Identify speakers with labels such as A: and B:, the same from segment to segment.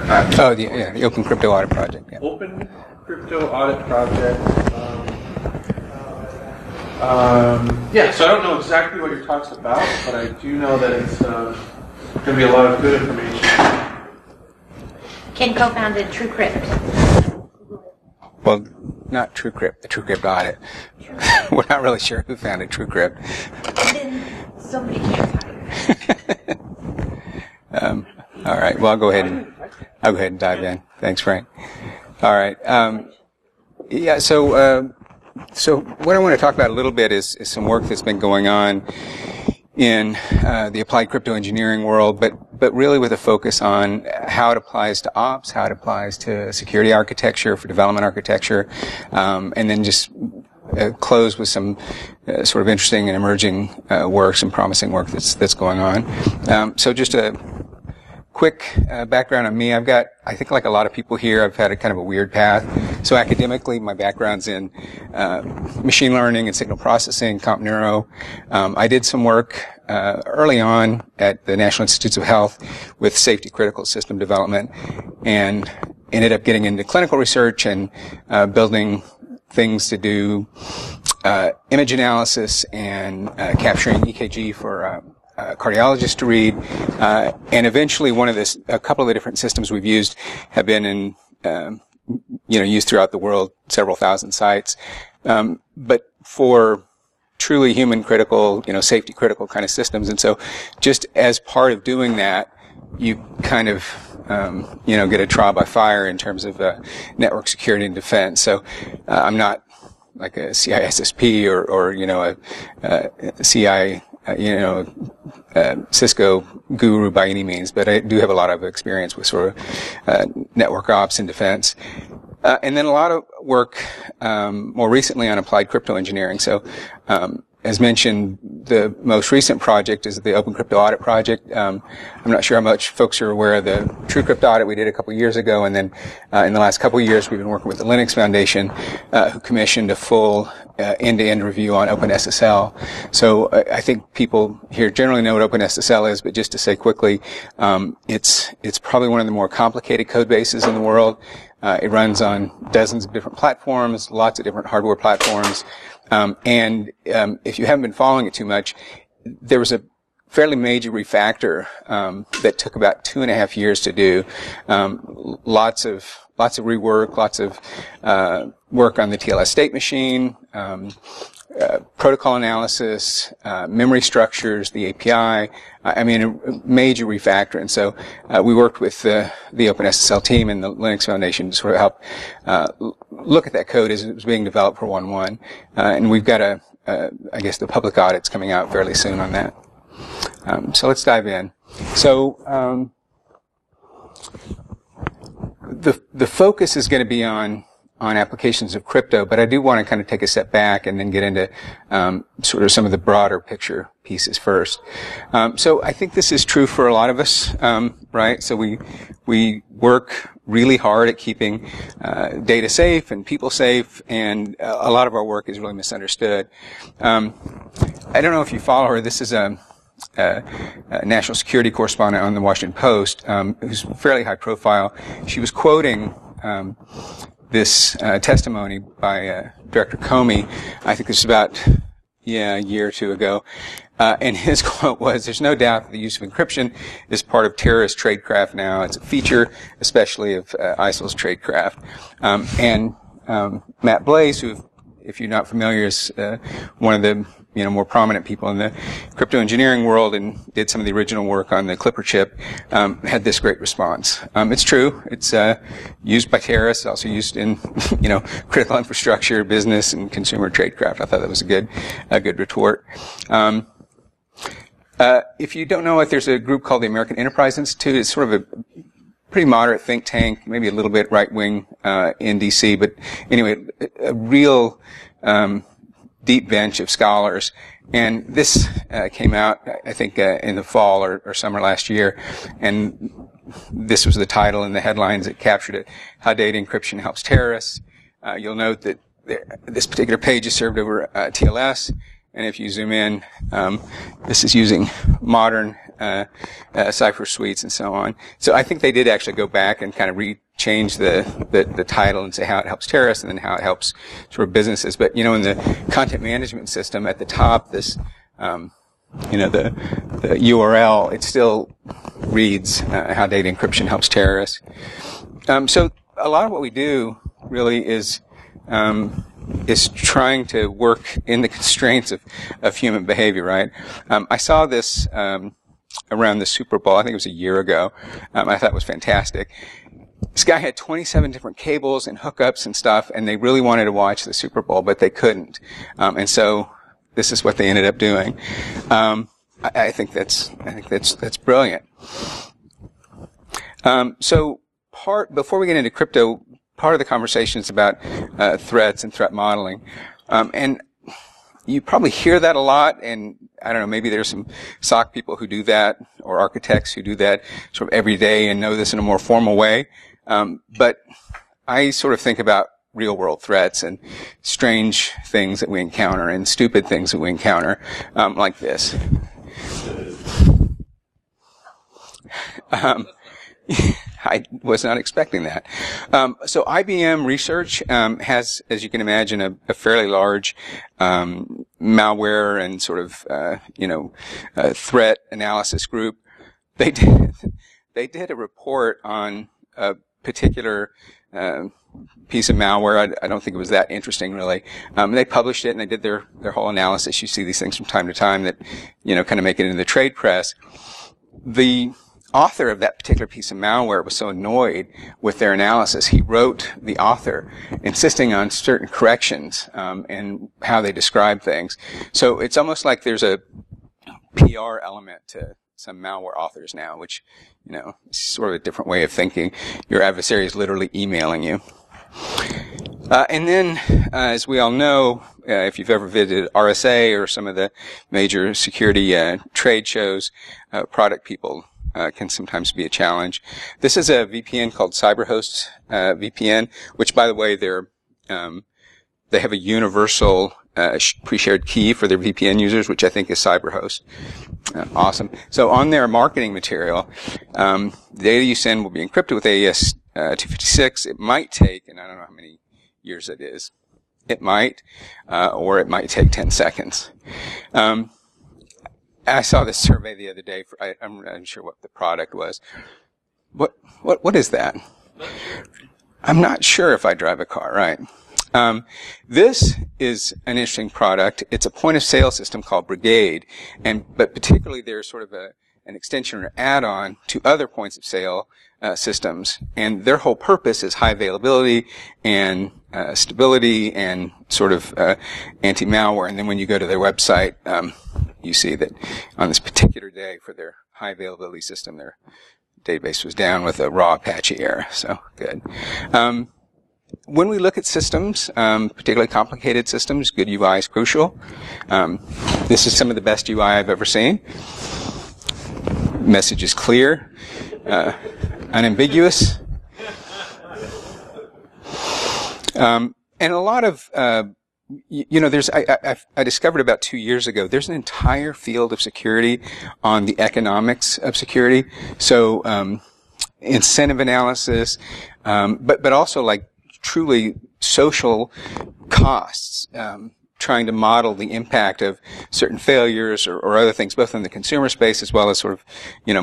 A: Oh, the Open Crypto Audit Project. Yeah.
B: Open Crypto Audit Project. Yeah, so I don't know exactly what your talk's about, but I do know that it's going to be a lot of good information.
C: Ken co-founded TrueCrypt.
A: Well, not TrueCrypt, the TrueCrypt audit. We're not really sure who founded TrueCrypt.
C: Then somebody can't hire.
A: All right. Well, I'll go ahead and dive in. Thanks, Frank. All right. Yeah. So what I want to talk about a little bit is some work that's been going on in the applied crypto engineering world, but really with a focus on how it applies to ops, how it applies to security architecture, for development architecture, and then just close with some sort of interesting and emerging work, some promising work that's going on. So just a quick background on me. I think like a lot of people here, I've had a kind of a weird path. So academically, my background's in machine learning and signal processing, comp neuro. I did some work early on at the National Institutes of Health with safety critical system development, and ended up getting into clinical research and building things to do image analysis and capturing EKG for cardiologist to read, and eventually a couple of the different systems we've used have been in, used throughout the world, several thousand sites. But for truly human critical, safety critical kind of systems. And so just as part of doing that, you kind of, get a trial by fire in terms of network security and defense. So I'm not like a CISSP or a CI, Cisco guru by any means, but I do have a lot of experience with sort of network ops and defense. And then a lot of work more recently on applied crypto engineering. So as mentioned, the most recent project is the Open Crypto Audit Project. I'm not sure how much folks are aware of the TrueCrypt audit we did a couple years ago, and then in the last couple of years we've been working with the Linux Foundation, who commissioned a full end-to-end review on OpenSSL. So I think people here generally know what OpenSSL is, but just to say quickly, it's probably one of the more complicated code bases in the world. It runs on dozens of different platforms, lots of different hardware platforms. And if you haven't been following it too much, there was a fairly major refactor that took about 2.5 years to do. Lots of rework, lots of work on the TLS state machine, protocol analysis, memory structures, the API. A major refactor. And so we worked with the OpenSSL team and the Linux Foundation to sort of help look at that code as it was being developed for 1.1. And we've got I guess the public audit's coming out fairly soon on that. So let's dive in. So the focus is going to be on applications of crypto, but I do want to kind of take a step back and then get into sort of some of the broader picture pieces first. So I think this is true for a lot of us, right? So we work really hard at keeping data safe and people safe, and a lot of our work is really misunderstood. I don't know if you follow her. This is a national security correspondent on the Washington Post, who's fairly high profile. She was quoting this testimony by Director Comey. I think this was about a year or two ago. And his quote was, "There's no doubt that the use of encryption is part of terrorist tradecraft now. It's a feature, especially of ISIL's tradecraft." And Matt Blaze, who, if you're not familiar, is one of the more prominent people in the crypto engineering world and did some of the original work on the Clipper chip, had this great response. It's true. It's used by terrorists, also used in critical infrastructure, business, and consumer tradecraft. I thought that was a good retort. If you don't know it, there's a group called the American Enterprise Institute. It's sort of a pretty moderate think tank, maybe a little bit right-wing in D.C., but anyway, a real deep bench of scholars. And this came out, I think, in the fall or summer last year, and this was the title and the headlines that captured it: How Data Encryption Helps Terrorists. You'll note that this particular page is served over TLS, and if you zoom in, this is using modern cipher suites and so on. So I think they did actually go back and kind of change the title and say how it helps terrorists and then how it helps sort of businesses. But, in the content management system at the top, this, the URL, it still reads how data encryption helps terrorists. So a lot of what we do really is trying to work in the constraints of human behavior, right? I saw this around the Super Bowl. I think it was a year ago. I thought it was fantastic. This guy had 27 different cables and hookups and stuff, and they really wanted to watch the Super Bowl, but they couldn't. And so this is what they ended up doing. I think that's brilliant. So before we get into crypto, part of the conversation is about threats and threat modeling. And you probably hear that a lot, and I don't know, maybe there's some SOC people who do that, or architects who do that sort of every day and know this in a more formal way. But I sort of think about real-world threats and strange things that we encounter and stupid things that we encounter, like this. I was not expecting that. So IBM Research has, as you can imagine, a fairly large malware and sort of threat analysis group. They did a report on a particular piece of malware. I don't think it was that interesting, really. They published it and they did their whole analysis. You see these things from time to time that kind of make it into the trade press. The author of that particular piece of malware was so annoyed with their analysis, he wrote the author insisting on certain corrections and how they describe things. So it's almost like there's a PR element to some malware authors now, which, is sort of a different way of thinking. Your adversary is literally emailing you. And then, as we all know, if you've ever visited RSA or some of the major security trade shows, product people can sometimes be a challenge. This is a VPN called CyberHost VPN, which, by the way, they have a universal pre-shared key for their VPN users, which I think is CyberHost. Awesome. So on their marketing material, the data you send will be encrypted with AES 256. It might take, and I don't know how many years it is, it might, or it might take 10 seconds. I saw this survey the other day. I'm not sure what the product was. What is that? I'm not sure if I drive a car, right? This is an interesting product. It's a point of sale system called Brigade, but particularly there's sort of an extension or add-on to other points of sale systems, and their whole purpose is high availability and stability and sort of anti-malware. And then when you go to their website, you see that on this particular day for their high availability system, their database was down with a raw Apache error. So good. When we look at systems, particularly complicated systems, good UI is crucial. This is some of the best UI I've ever seen. Message is clear, unambiguous, and a lot of there's I discovered about 2 years ago there's an entire field of security on the economics of security. So incentive analysis, but also like truly social costs. Trying to model the impact of certain failures or other things, both in the consumer space as well as sort of,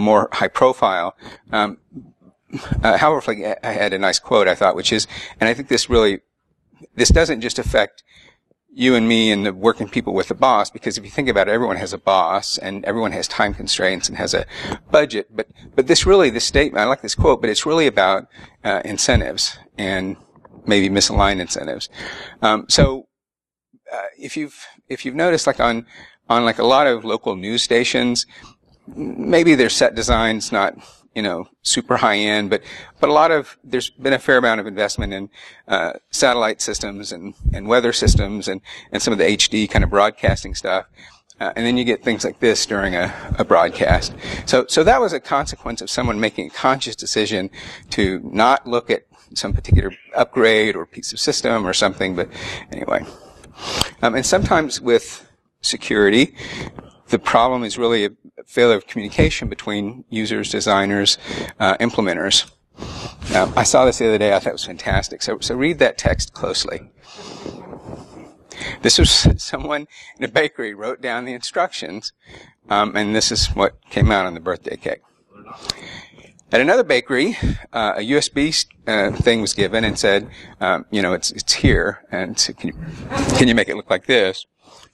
A: more high profile. However, like I had a nice quote I thought, which is, and I think this doesn't just affect you and me and the working people with the boss, because if you think about it, everyone has a boss and everyone has time constraints and has a budget. But this statement, I like this quote, but it's really about incentives and maybe misaligned incentives. If you've noticed, like on like a lot of local news stations, maybe their set design's not, super high end, but there's been a fair amount of investment in, satellite systems and weather systems and some of the HD kind of broadcasting stuff. And then you get things like this during a broadcast. So that was a consequence of someone making a conscious decision to not look at some particular upgrade or piece of system or something, but anyway. And sometimes with security, the problem is really a failure of communication between users, designers, implementers. I saw this the other day. I thought it was fantastic. So read that text closely. This was someone in a bakery wrote down the instructions, and this is what came out on the birthday cake. At another bakery, a USB thing was given and said, it's here, and so can you make it look like this?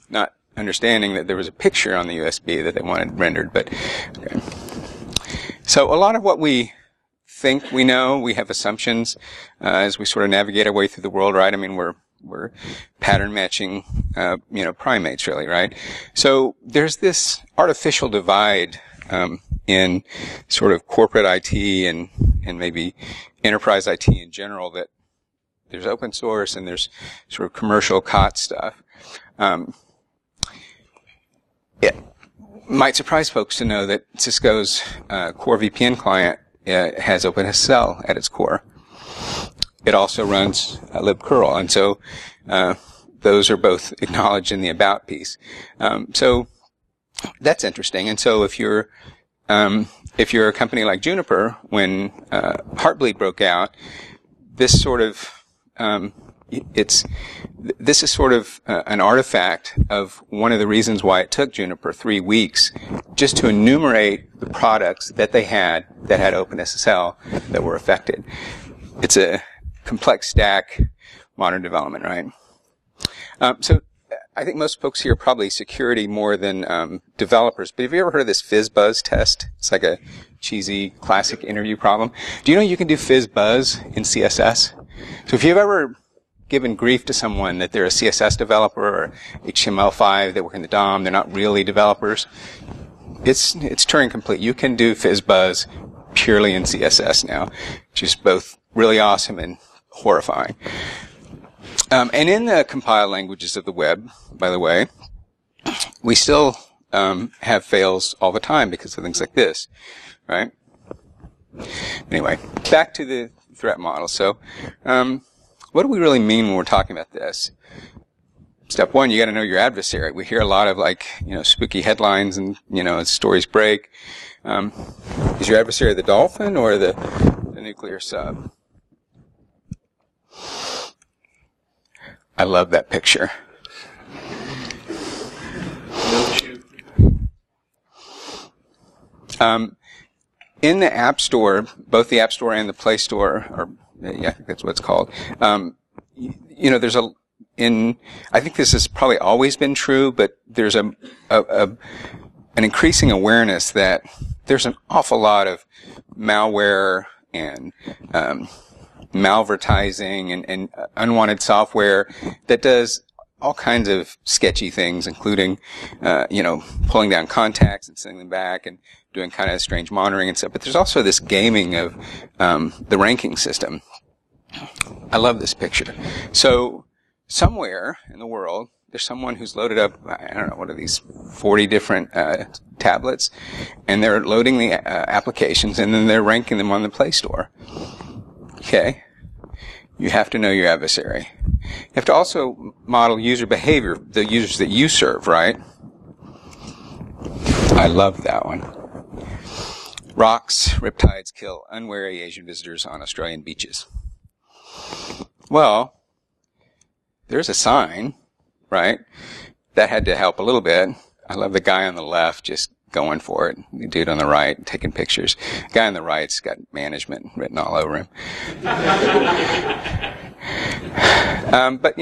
A: Not understanding that there was a picture on the USB that they wanted rendered, but okay. So a lot of what we think we know, we have assumptions as we sort of navigate our way through the world, right? I mean, we're pattern matching, primates, really, right? So there's this artificial divide in sort of corporate IT and maybe enterprise IT in general, that there's open source and there's sort of commercial COT stuff. It might surprise folks to know that Cisco's core VPN client has OpenSSL at its core. It also runs libcurl, and so those are both acknowledged in the about piece. So that's interesting. And so if you're a company like Juniper, when Heartbleed broke out, this sort of this is sort of an artifact of one of the reasons why it took Juniper 3 weeks just to enumerate the products that they had that had OpenSSL that were affected. It's a complex stack, modern development, right? So I think most folks here are probably security more than developers, but have you ever heard of this FizzBuzz test? It's like a cheesy classic interview problem. Do you know you can do FizzBuzz in CSS? So if you've ever given grief to someone that they're a CSS developer or HTML5, they work in the DOM, they're not really developers, it's Turing complete. You can do FizzBuzz purely in CSS now, which is both really awesome and horrifying. And in the compiled languages of the web, by the way, we still have fails all the time because of things like this, right? Anyway, back to the threat model. So, what do we really mean when we're talking about this? Step one, you got to know your adversary. We hear a lot of spooky headlines and as stories break. Is your adversary the dolphin or the nuclear sub? I love that picture. In the App Store, both the App Store and the Play Store, I think that's what it's called. There's I think this has probably always been true, but there's an increasing awareness that there's an awful lot of malware and malvertising and unwanted software that does all kinds of sketchy things, including, pulling down contacts and sending them back and doing kind of strange monitoring and stuff. But there's also this gaming of the ranking system. I love this picture. So somewhere in the world, there's someone who's loaded up, I don't know, what are these, 40 different tablets, and they're loading the applications, and then they're ranking them on the Play Store. Okay? You have to know your adversary. You have to also model user behavior, the users that you serve, right? I love that one. Rocks, riptides kill unwary Asian visitors on Australian beaches. Well, there's a sign, right? That had to help a little bit. I love the guy on the left just going for it. The dude on the right taking pictures. The guy on the right's got management written all over him. But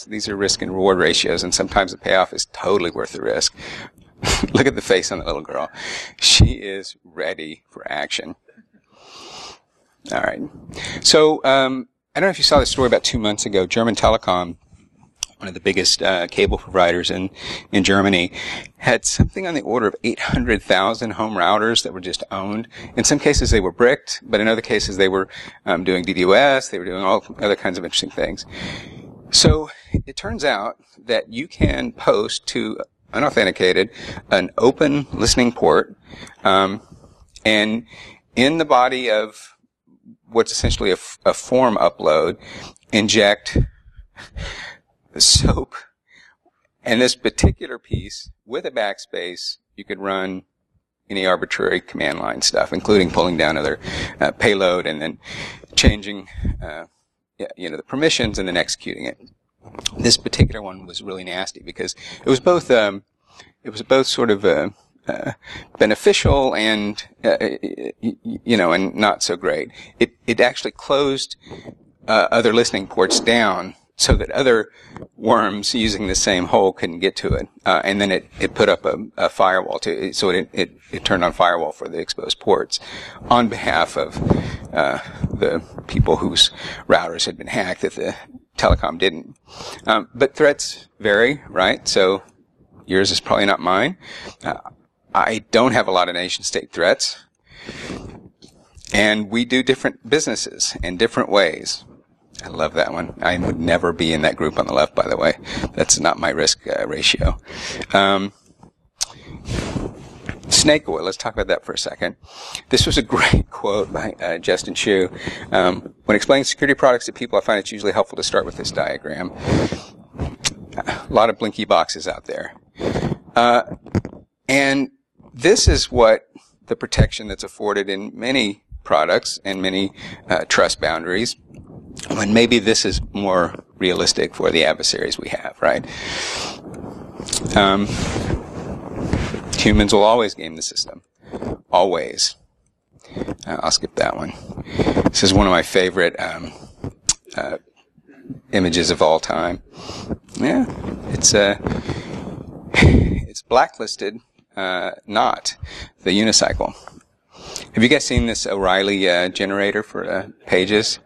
A: these are risk and reward ratios, and sometimes the payoff is totally worth the risk. Look at the face on the little girl. She is ready for action. All right. So, I don't know if you saw this story about 2 months ago. German Telekom, one of the biggest cable providers in Germany, had something on the order of 800,000 home routers that were just owned. In some cases they were bricked, but in other cases they were doing DDoS, they were doing all other kinds of interesting things. So it turns out that you can post to unauthenticated an open listening port, and in the body of what's essentially a form upload, inject soap And this particular piece, with a backspace, you could run any arbitrary command line stuff, including pulling down other payload and then changing, the permissions and then executing it. This particular one was really nasty because it was both sort of beneficial and and not so great. It actually closed other listening ports down so that other worms using the same hole couldn't get to it. And then it put up a firewall so it turned on firewall for the exposed ports on behalf of the people whose routers had been hacked that the telecom didn't. But threats vary, right? So yours is probably not mine. I don't have a lot of nation-state threats. And we do different businesses in different ways. I love that one. I would never be in that group on the left, by the way. That's not my risk ratio. Snake oil. Let's talk about that for a second. This was a great quote by Justin Chu. When explaining security products to people, I find it's usually helpful to start with this diagram. A lot of blinky boxes out there. And this is what the protection that's afforded in many products and many trust boundaries, when maybe this is more realistic for the adversaries we have, right? Humans will always game the system. Always. I'll skip that one. This is one of my favorite images of all time. Yeah, it's blacklisted, not the unicycle. Have you guys seen this O'Reilly generator for pages?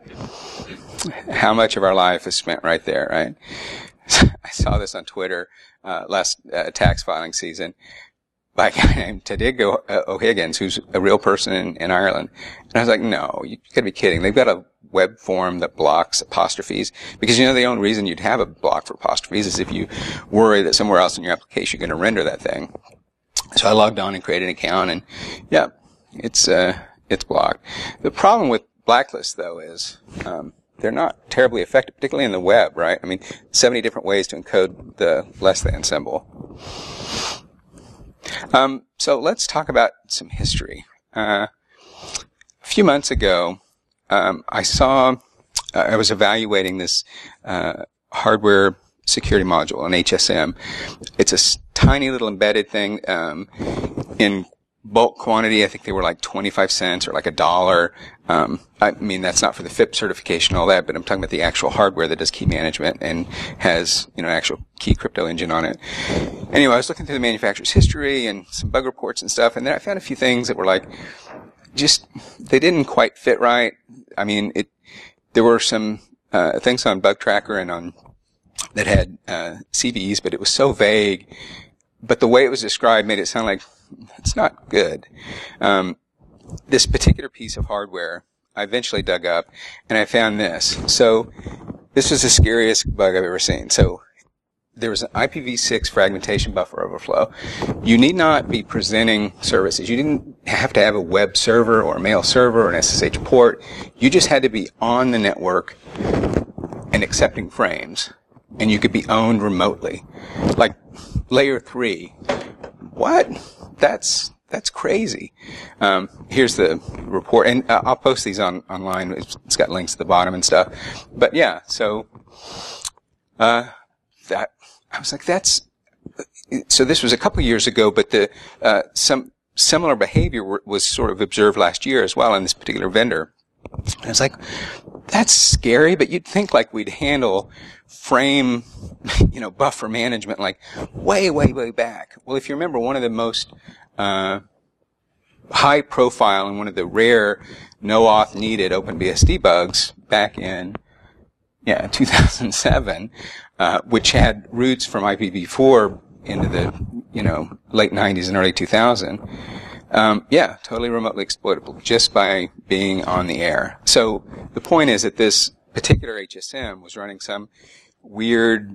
A: How much of our life is spent right there, right? I saw this on Twitter last tax filing season by a guy named Tadigo O'Higgins, who's a real person in Ireland. And I was like, no, you gotta be kidding. They've got a web form that blocks apostrophes, because the only reason you'd have a block for apostrophes is if you worry that somewhere else in your application you're going to render that thing. So I logged on and created an account, and yeah, it's blocked. The problem with blacklists, though, is they're not terribly effective, particularly in the web, right? I mean, 70 different ways to encode the less than symbol. So let's talk about some history. A few months ago, I was evaluating this hardware security module, an HSM. It's a tiny little embedded thing in bulk quantity. I think they were like 25 cents or like $1. I mean, that's not for the FIP certification and all that, but I'm talking about the actual hardware that does key management and has, an actual key crypto engine on it. Anyway, I was looking through the manufacturer's history and some bug reports and stuff, and then I found a few things that were like, they didn't quite fit right. I mean, there were some things on Bug Tracker and on that had CVEs, but it was so vague. But the way it was described made it sound like it's not good. This particular piece of hardware, I eventually dug up, and I found this. So this was the scariest bug I've ever seen. So there was an IPv6 fragmentation buffer overflow. You need not be presenting services. You didn't have to have a web server or a mail server or an SSH port. You just had to be on the network and accepting frames. And you could be owned remotely. Like layer 3. What? That's crazy. Here's the report, and I'll post these online. It's got links at the bottom and stuff. But yeah, so that I was like, so this was a couple of years ago, but some similar behavior was sort of observed last year as well in this particular vendor. And I was like, that's scary, but you'd think like we'd handle frame, buffer management like way, way, way back. Well, if you remember, one of the most high profile and one of the rare no auth needed OpenBSD bugs back in 2007, which had roots from IPv4 into the late 90s and early 2000. Totally remotely exploitable just by being on the air. So the point is that this particular HSM was running some weird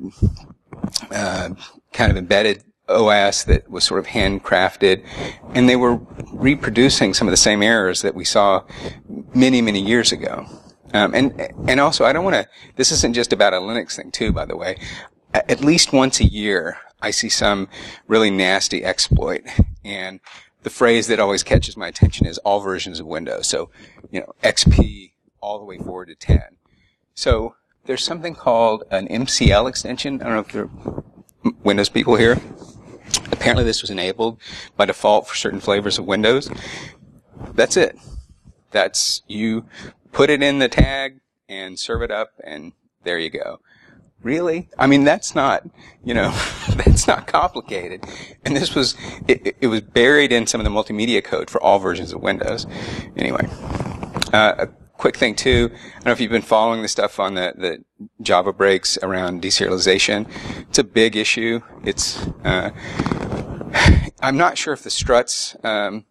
A: kind of embedded OS that was sort of handcrafted, and they were reproducing some of the same errors that we saw many, many years ago. And also, I don't want to, this isn't just about a Linux thing too, by the way. At least once a year, I see some really nasty exploit, and the phrase that always catches my attention is all versions of Windows. So, XP all the way forward to 10. So there's something called an MCL extension. I don't know if there are Windows people here. Apparently this was enabled by default for certain flavors of Windows. That's it. That's, you put it in the tag and serve it up, and there you go. Really? I mean, that's not, that's not complicated. And this was, it was buried in some of the multimedia code for all versions of Windows. Anyway, a quick thing too, I don't know if you've been following the stuff on the Java breaks around deserialization. It's a big issue. It's, I'm not sure if the struts, Vaughn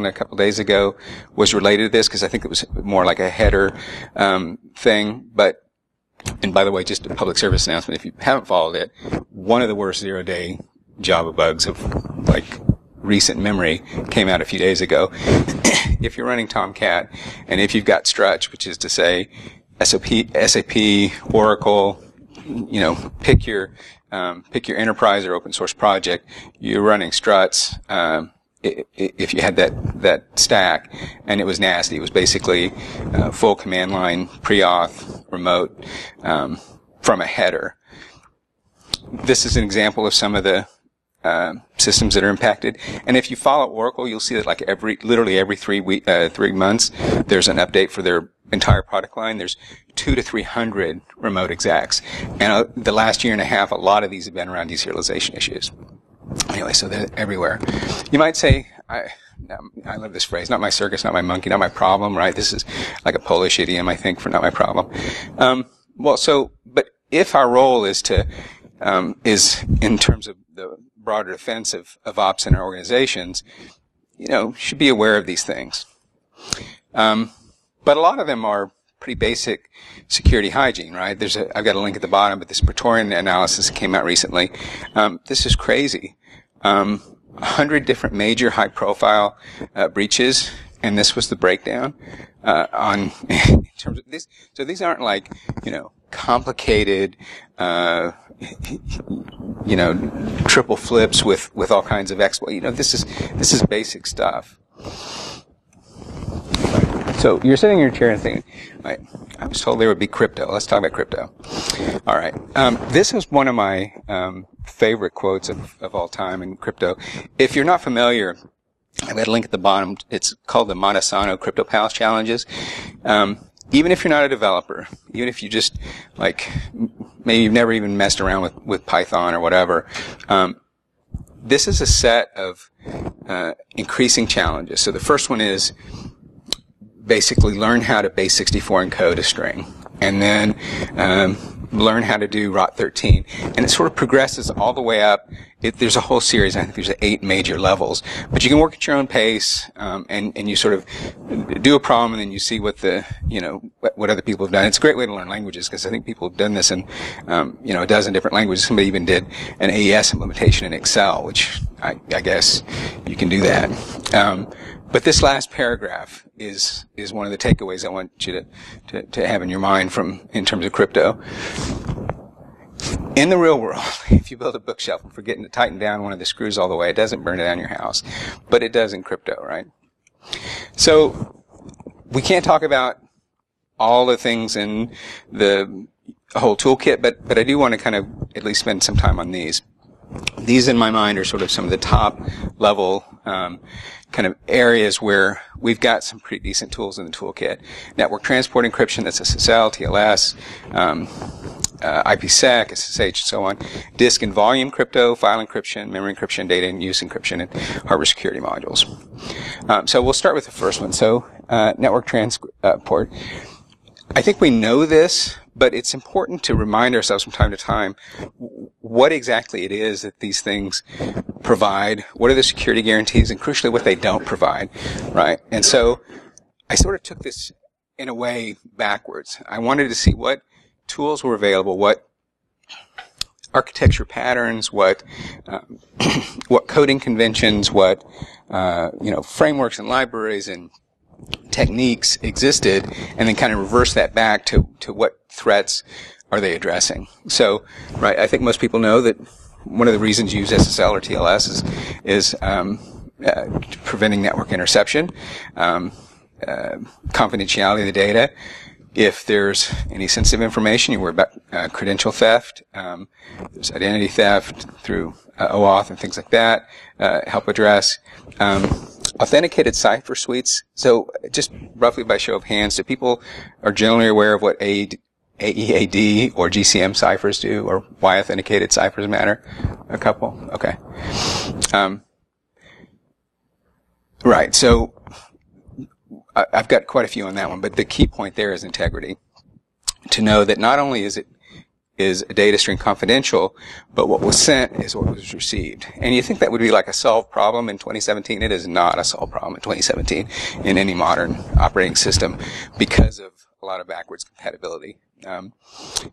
A: a couple days ago was related to this, because I think it was more like a header, thing, but, and by the way, just a public service announcement, if you haven't followed it, one of the worst zero-day Java bugs of, recent memory came out a few days ago. If you're running Tomcat, and if you've got struts, which is to say SAP, Oracle, pick your enterprise or open source project, you're running struts, if you had that stack, and it was nasty. It was basically full command line, pre-auth, remote, from a header. This is an example of some of the systems that are impacted. And if you follow Oracle, you'll see that literally every 3 months, there's an update for their entire product line. There's 200 to 300 remote execs. And the last year and a half, a lot of these have been around deserialization issues. Anyway, so they're everywhere. You might say, I love this phrase, not my circus, not my monkey, not my problem, right? This is like a Polish idiom, I think, for not my problem. But if our role is is in terms of the broader defense of ops in our organizations, should be aware of these things. But a lot of them are pretty basic security hygiene, right? I've got a link at the bottom, but this Praetorian analysis came out recently. This is crazy. 100 different major high-profile breaches, and this was the breakdown on in terms of this. So these aren't complicated, triple flips with all kinds of exploit. This is basic stuff. So you're sitting in your chair and thinking, right, I was told there would be crypto. Let's talk about crypto. All right. This is one of my favorite quotes of all time in crypto. If you're not familiar, I've got a link at the bottom. It's called the Montesano Crypto Palace Challenges. Even if you're not a developer, even if you just, maybe you've never even messed around with Python or whatever, this is a set of increasing challenges. So the first one is basically learn how to base 64 encode a string, and then learn how to do ROT13. And it sort of progresses all the way up. There's a whole series. I think there's 8 major levels. But you can work at your own pace, and you sort of do a problem, and then you see what what other people have done. It's a great way to learn languages, because I think people have done this in, a dozen different languages. Somebody even did an AES implementation in Excel, which I guess you can do that. But this last paragraph is one of the takeaways I want you to have in your mind in terms of crypto. In the real world, if you build a bookshelf and forgetting to tighten down one of the screws all the way, it doesn't burn down your house. But it does in crypto, right? So we can't talk about all the things in the whole toolkit, but I do want to kind of at least spend some time on these. These, in my mind, are sort of some of the top level kind of areas where we've got some pretty decent tools in the toolkit. Network transport encryption, that's SSL, TLS, IPsec, SSH, and so on. Disk and volume crypto, file encryption, memory encryption, data and use encryption, and hardware security modules. So we'll start with the first one. So network transport. I think we know this, but it's important to remind ourselves from time to time what exactly it is that these things provide, what are the security guarantees, and crucially what they don't provide, right? And so I sort of took this in a way backwards. I wanted to see what tools were available, what architecture patterns, what coding conventions, what frameworks and libraries and techniques existed, and then kind of reverse that back to what threats are they addressing? So, right, I think most people know that one of the reasons you use SSL or TLS is preventing network interception, confidentiality of the data. If there's any sensitive information, you worry about credential theft. There's identity theft through OAuth and things like that. Help address authenticated cipher suites. So, just roughly by show of hands, do people are generally aware of what AEAD or GCM ciphers do, or why authenticated ciphers matter? A couple? Okay. Right. So, I've got quite a few on that one, but the key point there is integrity. To know that not only is a data stream confidential, but what was sent is what was received. And you think that would be like a solved problem in 2017. It is not a solved problem in 2017 in any modern operating system because of a lot of backwards compatibility.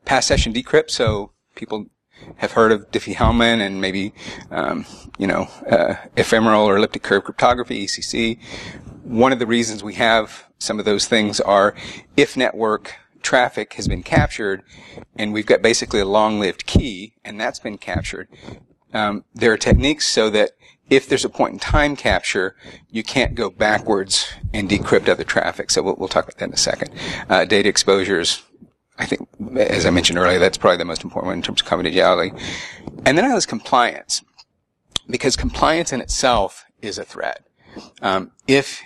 A: Past session decrypt, so people have heard of Diffie-Hellman and maybe, ephemeral or elliptic curve cryptography, ECC. One of the reasons we have some of those things are if network traffic has been captured and we've got basically a long-lived key and that's been captured, there are techniques so that if there's a point in time capture, you can't go backwards and decrypt other traffic. So we'll talk about that in a second. Data exposures, I think, as I mentioned earlier, that's probably the most important one in terms of confidentiality. And then I was compliance, because compliance in itself is a threat. If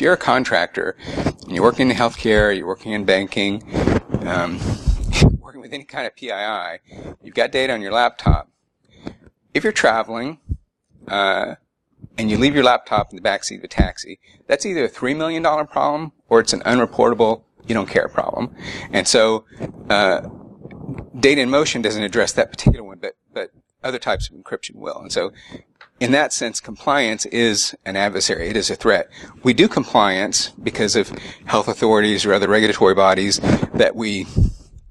A: you're a contractor, and you're working in healthcare, you're working in banking, working with any kind of PII, you've got data on your laptop. If you're traveling, and you leave your laptop in the backseat of a taxi, that's either a $3 million problem or it's an unreportable, you don't care problem. And so, data in motion doesn't address that particular one, but other types of encryption will. And so, in that sense, compliance is an adversary. It is a threat. We do compliance because of health authorities or other regulatory bodies that we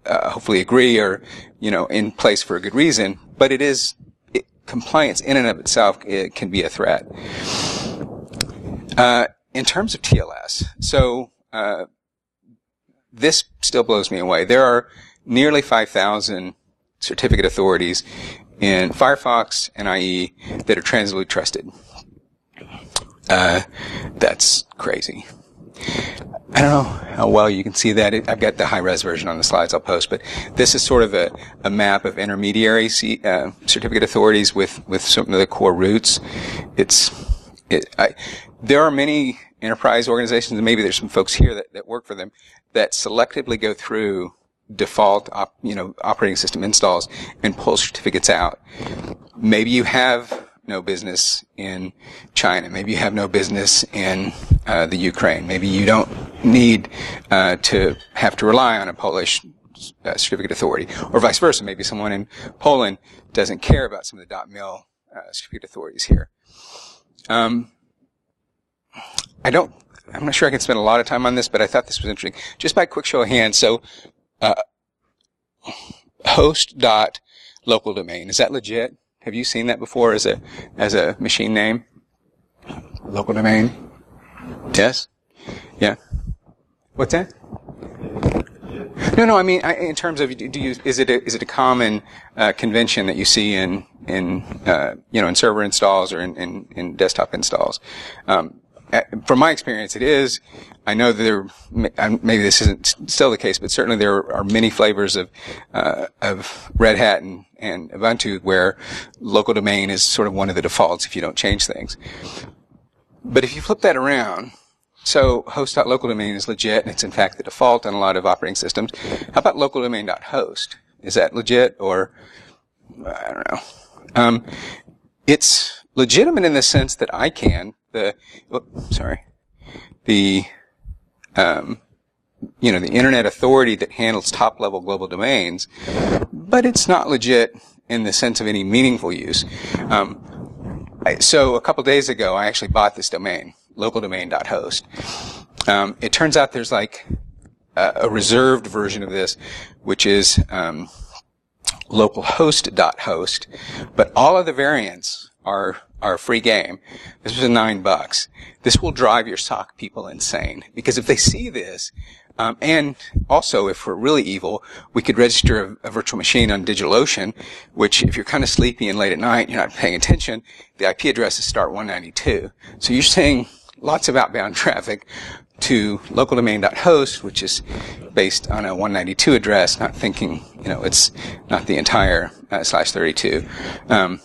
A: hopefully agree are, in place for a good reason. But compliance in and of itself, it can be a threat. In terms of TLS, so this still blows me away. There are nearly 5,000 certificate authorities in Firefox and IE that are transitively trusted. That's crazy. I don't know how well you can see that. I've got the high-res version on the slides I'll post, but this is sort of a map of intermediary certificate authorities with some of the core roots. There are many enterprise organizations, and maybe there's some folks here that work for them, that selectively go through default operating system installs and pull certificates out. Maybe you have no business in China. Maybe you have no business in the Ukraine. Maybe you don't need to have to rely on a Polish certificate authority, or vice versa. Maybe someone in Poland doesn't care about some of the .mil certificate authorities here. I'm not sure I can spend a lot of time on this, but I thought this was interesting. Just by quick show of hands, so host.local domain, is that legit? Have you seen that before as a machine name? Local domain? Yes? Yeah. What's that? No. I mean, in terms of, is it a common convention that you see in server installs or in desktop installs? From my experience, it is. I know that maybe this isn't still the case, but certainly there are many flavors of Red Hat and Ubuntu where local domain is sort of one of the defaults if you don't change things. But if you flip that around, so host.localdomain is legit, and it's in fact the default on a lot of operating systems. How about localdomain.host? Is that legit, or I don't know. It's legitimate in the sense that I can the Internet Authority that handles top-level global domains, but it's not legit in the sense of any meaningful use. So a couple days ago, I actually bought this domain, localdomain.host. It turns out there's like a reserved version of this, which is localhost.host, but all of the variants our free game. This was $9. This will drive your SOC people insane, because if they see this, and also, if we're really evil, we could register a virtual machine on DigitalOcean, which, if you're kind of sleepy and late at night, you're not paying attention, the IP addresses start 192. So you're saying lots of outbound traffic to localdomain.host, which is based on a 192 address, not thinking, it's not the entire /32.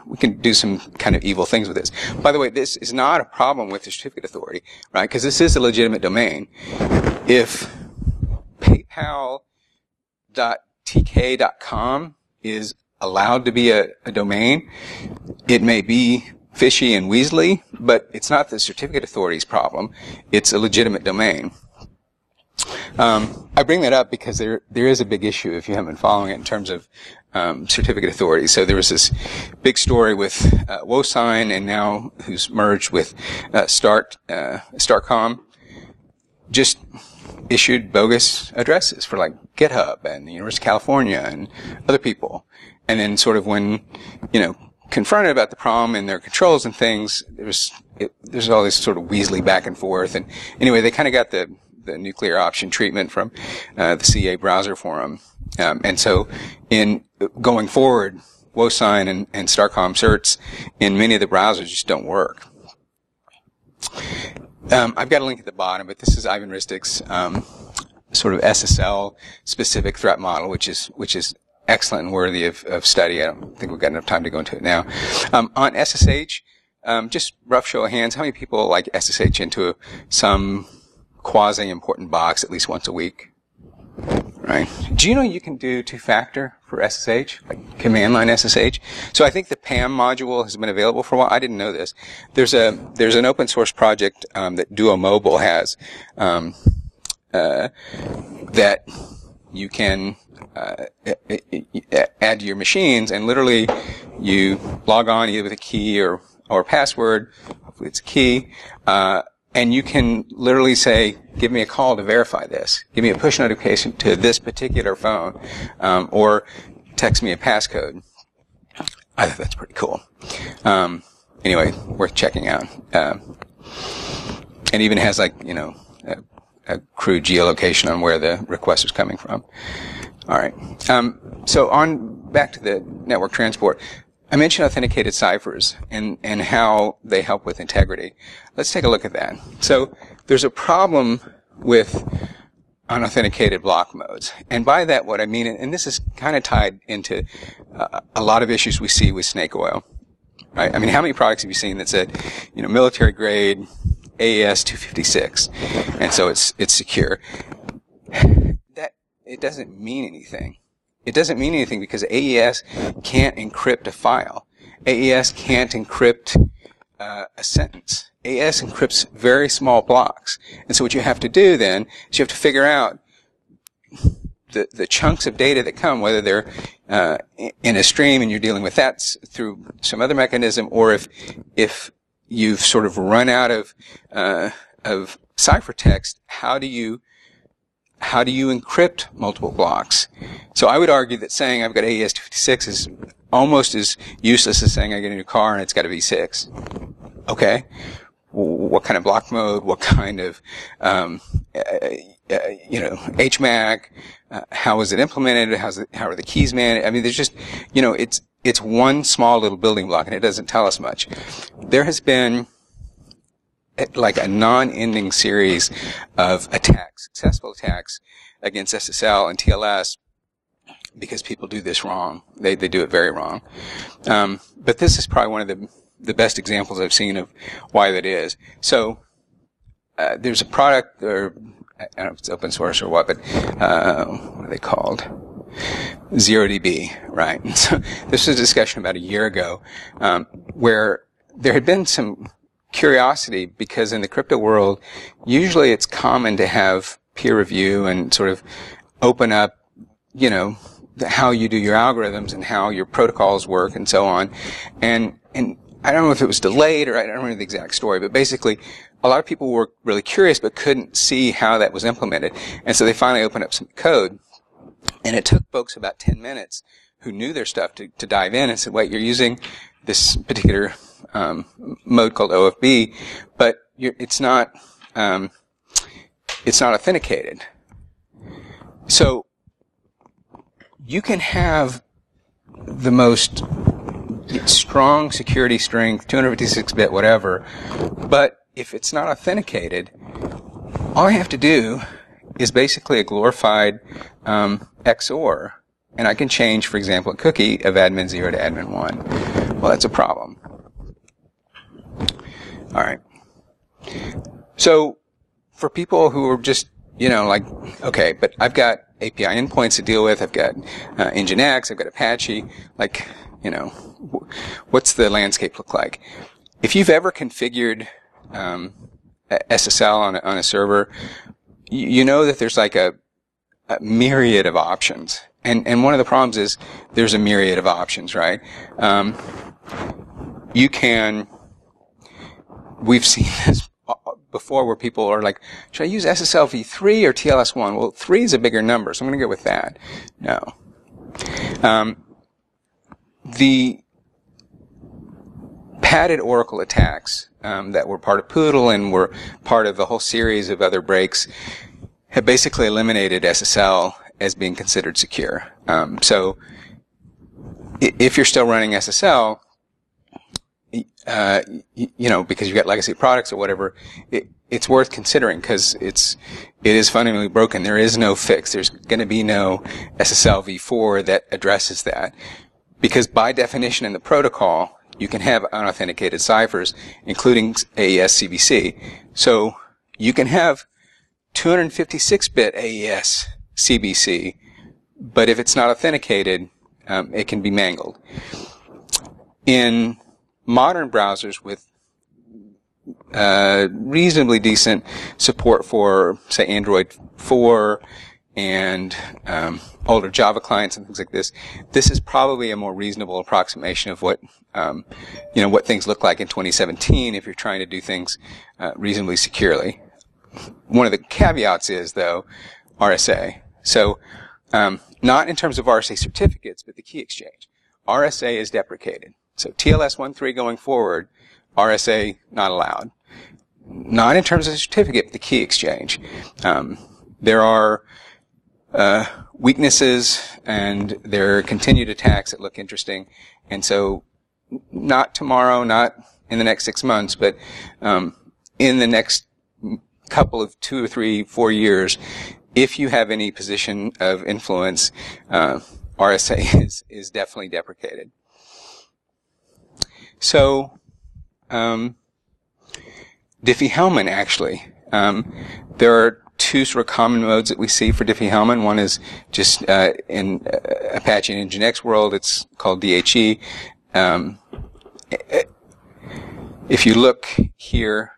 A: We can do some kind of evil things with this. By the way, this is not a problem with the certificate authority, right? Because this is a legitimate domain. If paypal.tk.com is allowed to be a domain, it may be fishy and weaselly, but it's not the certificate authority's problem. It's a legitimate domain. I bring that up because there is a big issue, if you haven't been following it, in terms of certificate authority. So there was this big story with WoSign, and now who's merged with Startcom, just issued bogus addresses for like GitHub and the University of California and other people. And then sort of when, confronted about the problem and their controls and things, there's all this sort of weaselly back and forth. And anyway, they kind of got the nuclear option treatment from the CA browser forum. And so in going forward, WoSign and Starcom certs in many of the browsers just don't work. I've got a link at the bottom, but this is Ivan Ristic's sort of SSL specific threat model, which is excellent and worthy of study. I don't think we've got enough time to go into it now. On SSH, just rough show of hands, how many people like SSH into some quasi-important box at least once a week? Right. Do you know you can do two-factor for SSH, like command line SSH? So I think the PAM module has been available for a while. I didn't know this. There's an open source project that Duo Mobile has that you can add to your machines, and literally you log on either with a key or password. Hopefully it's a key. And you can literally say, give me a call to verify this. Give me a push notification to this particular phone, or text me a passcode. I think that's pretty cool. Anyway, worth checking out. And even has a crude geolocation on where the request is coming from. All right. So back to the network transport. I mentioned authenticated ciphers and how they help with integrity. Let's take a look at that. So there's a problem with unauthenticated block modes. And by that, what I mean, and this is kind of tied into a lot of issues we see with snake oil. Right? I mean, how many products have you seen that said, military grade AES 256, and so it's secure? That it doesn't mean anything. It doesn't mean anything because AES can't encrypt a file. AES can't encrypt a sentence. AES encrypts very small blocks. And so what you have to do then is you have to figure out the chunks of data that come, whether they're in a stream and you're dealing with that through some other mechanism, or if you've sort of run out of ciphertext, how do you encrypt multiple blocks? So I would argue that saying I've got AES 256 is almost as useless as saying I get a new car and it's got a V6. Okay. What kind of block mode? What kind of, HMAC? How is it implemented? How are the keys managed? I mean, there's just, it's one small little building block and it doesn't tell us much. There has been like a non-ending series of attacks, successful attacks against SSL and TLS because people do this wrong. They do it very wrong. But this is probably one of the best examples I've seen of why that is. So there's a product, or I don't know if it's open source or what, but what are they called? ZeroDB, right? And so this was a discussion about a year ago where there had been some curiosity, because in the crypto world, usually it's common to have peer review and sort of open up, how you do your algorithms and how your protocols work and so on. And I don't know if it was delayed or I don't know the exact story, but basically a lot of people were really curious but couldn't see how that was implemented. And so they finally opened up some code, and it took folks about 10 minutes who knew their stuff to dive in and said, wait, you're using this particular mode called OFB, but it's not authenticated. So you can have the most strong security strength, 256-bit, whatever, but if it's not authenticated, all I have to do is basically a glorified XOR, and I can change, for example, a cookie of admin 0 to admin 1. Well, that's a problem. All right. So for people who are just, like, okay, but I've got API endpoints to deal with, I've got Nginx, I've got Apache, like, what's the landscape look like? If you've ever configured SSL on a server, you know that there's like a myriad of options. And one of the problems is there's a myriad of options, right? We've seen this before where people are like, should I use SSL v3 or TLS1? Well, 3 is a bigger number, so I'm going to go with that. No. The padded Oracle attacks that were part of Poodle and were part of a whole series of other breaks have basically eliminated SSL as being considered secure. So if you're still running SSL, because you've got legacy products or whatever, it's worth considering because it is fundamentally broken. There is no fix. There's going to be no SSL v4 that addresses that. Because by definition in the protocol, you can have unauthenticated ciphers, including AES CBC. So you can have 256-bit AES CBC, but if it's not authenticated, it can be mangled. In modern browsers with reasonably decent support for, say, Android 4 and older Java clients and things like this, this is probably a more reasonable approximation of what what things look like in 2017 if you're trying to do things reasonably securely. One of the caveats is, though, RSA. So not in terms of RSA certificates, but the key exchange. RSA is deprecated. So TLS 1.3 going forward, RSA not allowed. Not in terms of the certificate, but the key exchange. There are weaknesses and there are continued attacks that look interesting. And so not tomorrow, not in the next 6 months, but in the next couple of 2 or 3, 4 years, if you have any position of influence, RSA is definitely deprecated. So, Diffie-Hellman, actually. There are 2 sort of common modes that we see for Diffie-Hellman. One is just in Apache and Nginx world, it's called DHE. If you look here,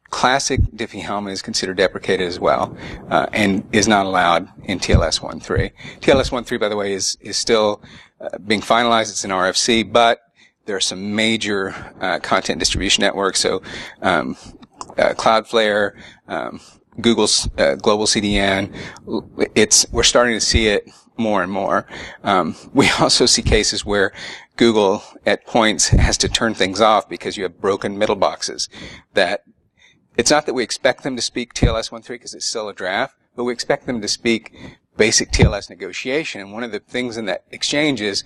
A: classic Diffie-Hellman is considered deprecated as well, and is not allowed in TLS 1.3. TLS 1.3, by the way, is still being finalized. It's an RFC, but there are some major content distribution networks. So Cloudflare, Google's global CDN. We're starting to see it more and more. We also see cases where Google at points has to turn things off because you have broken middle boxes. That it's not that we expect them to speak TLS 1.3 because it's still a draft, but we expect them to speak basic TLS negotiation. And one of the things in that exchange is,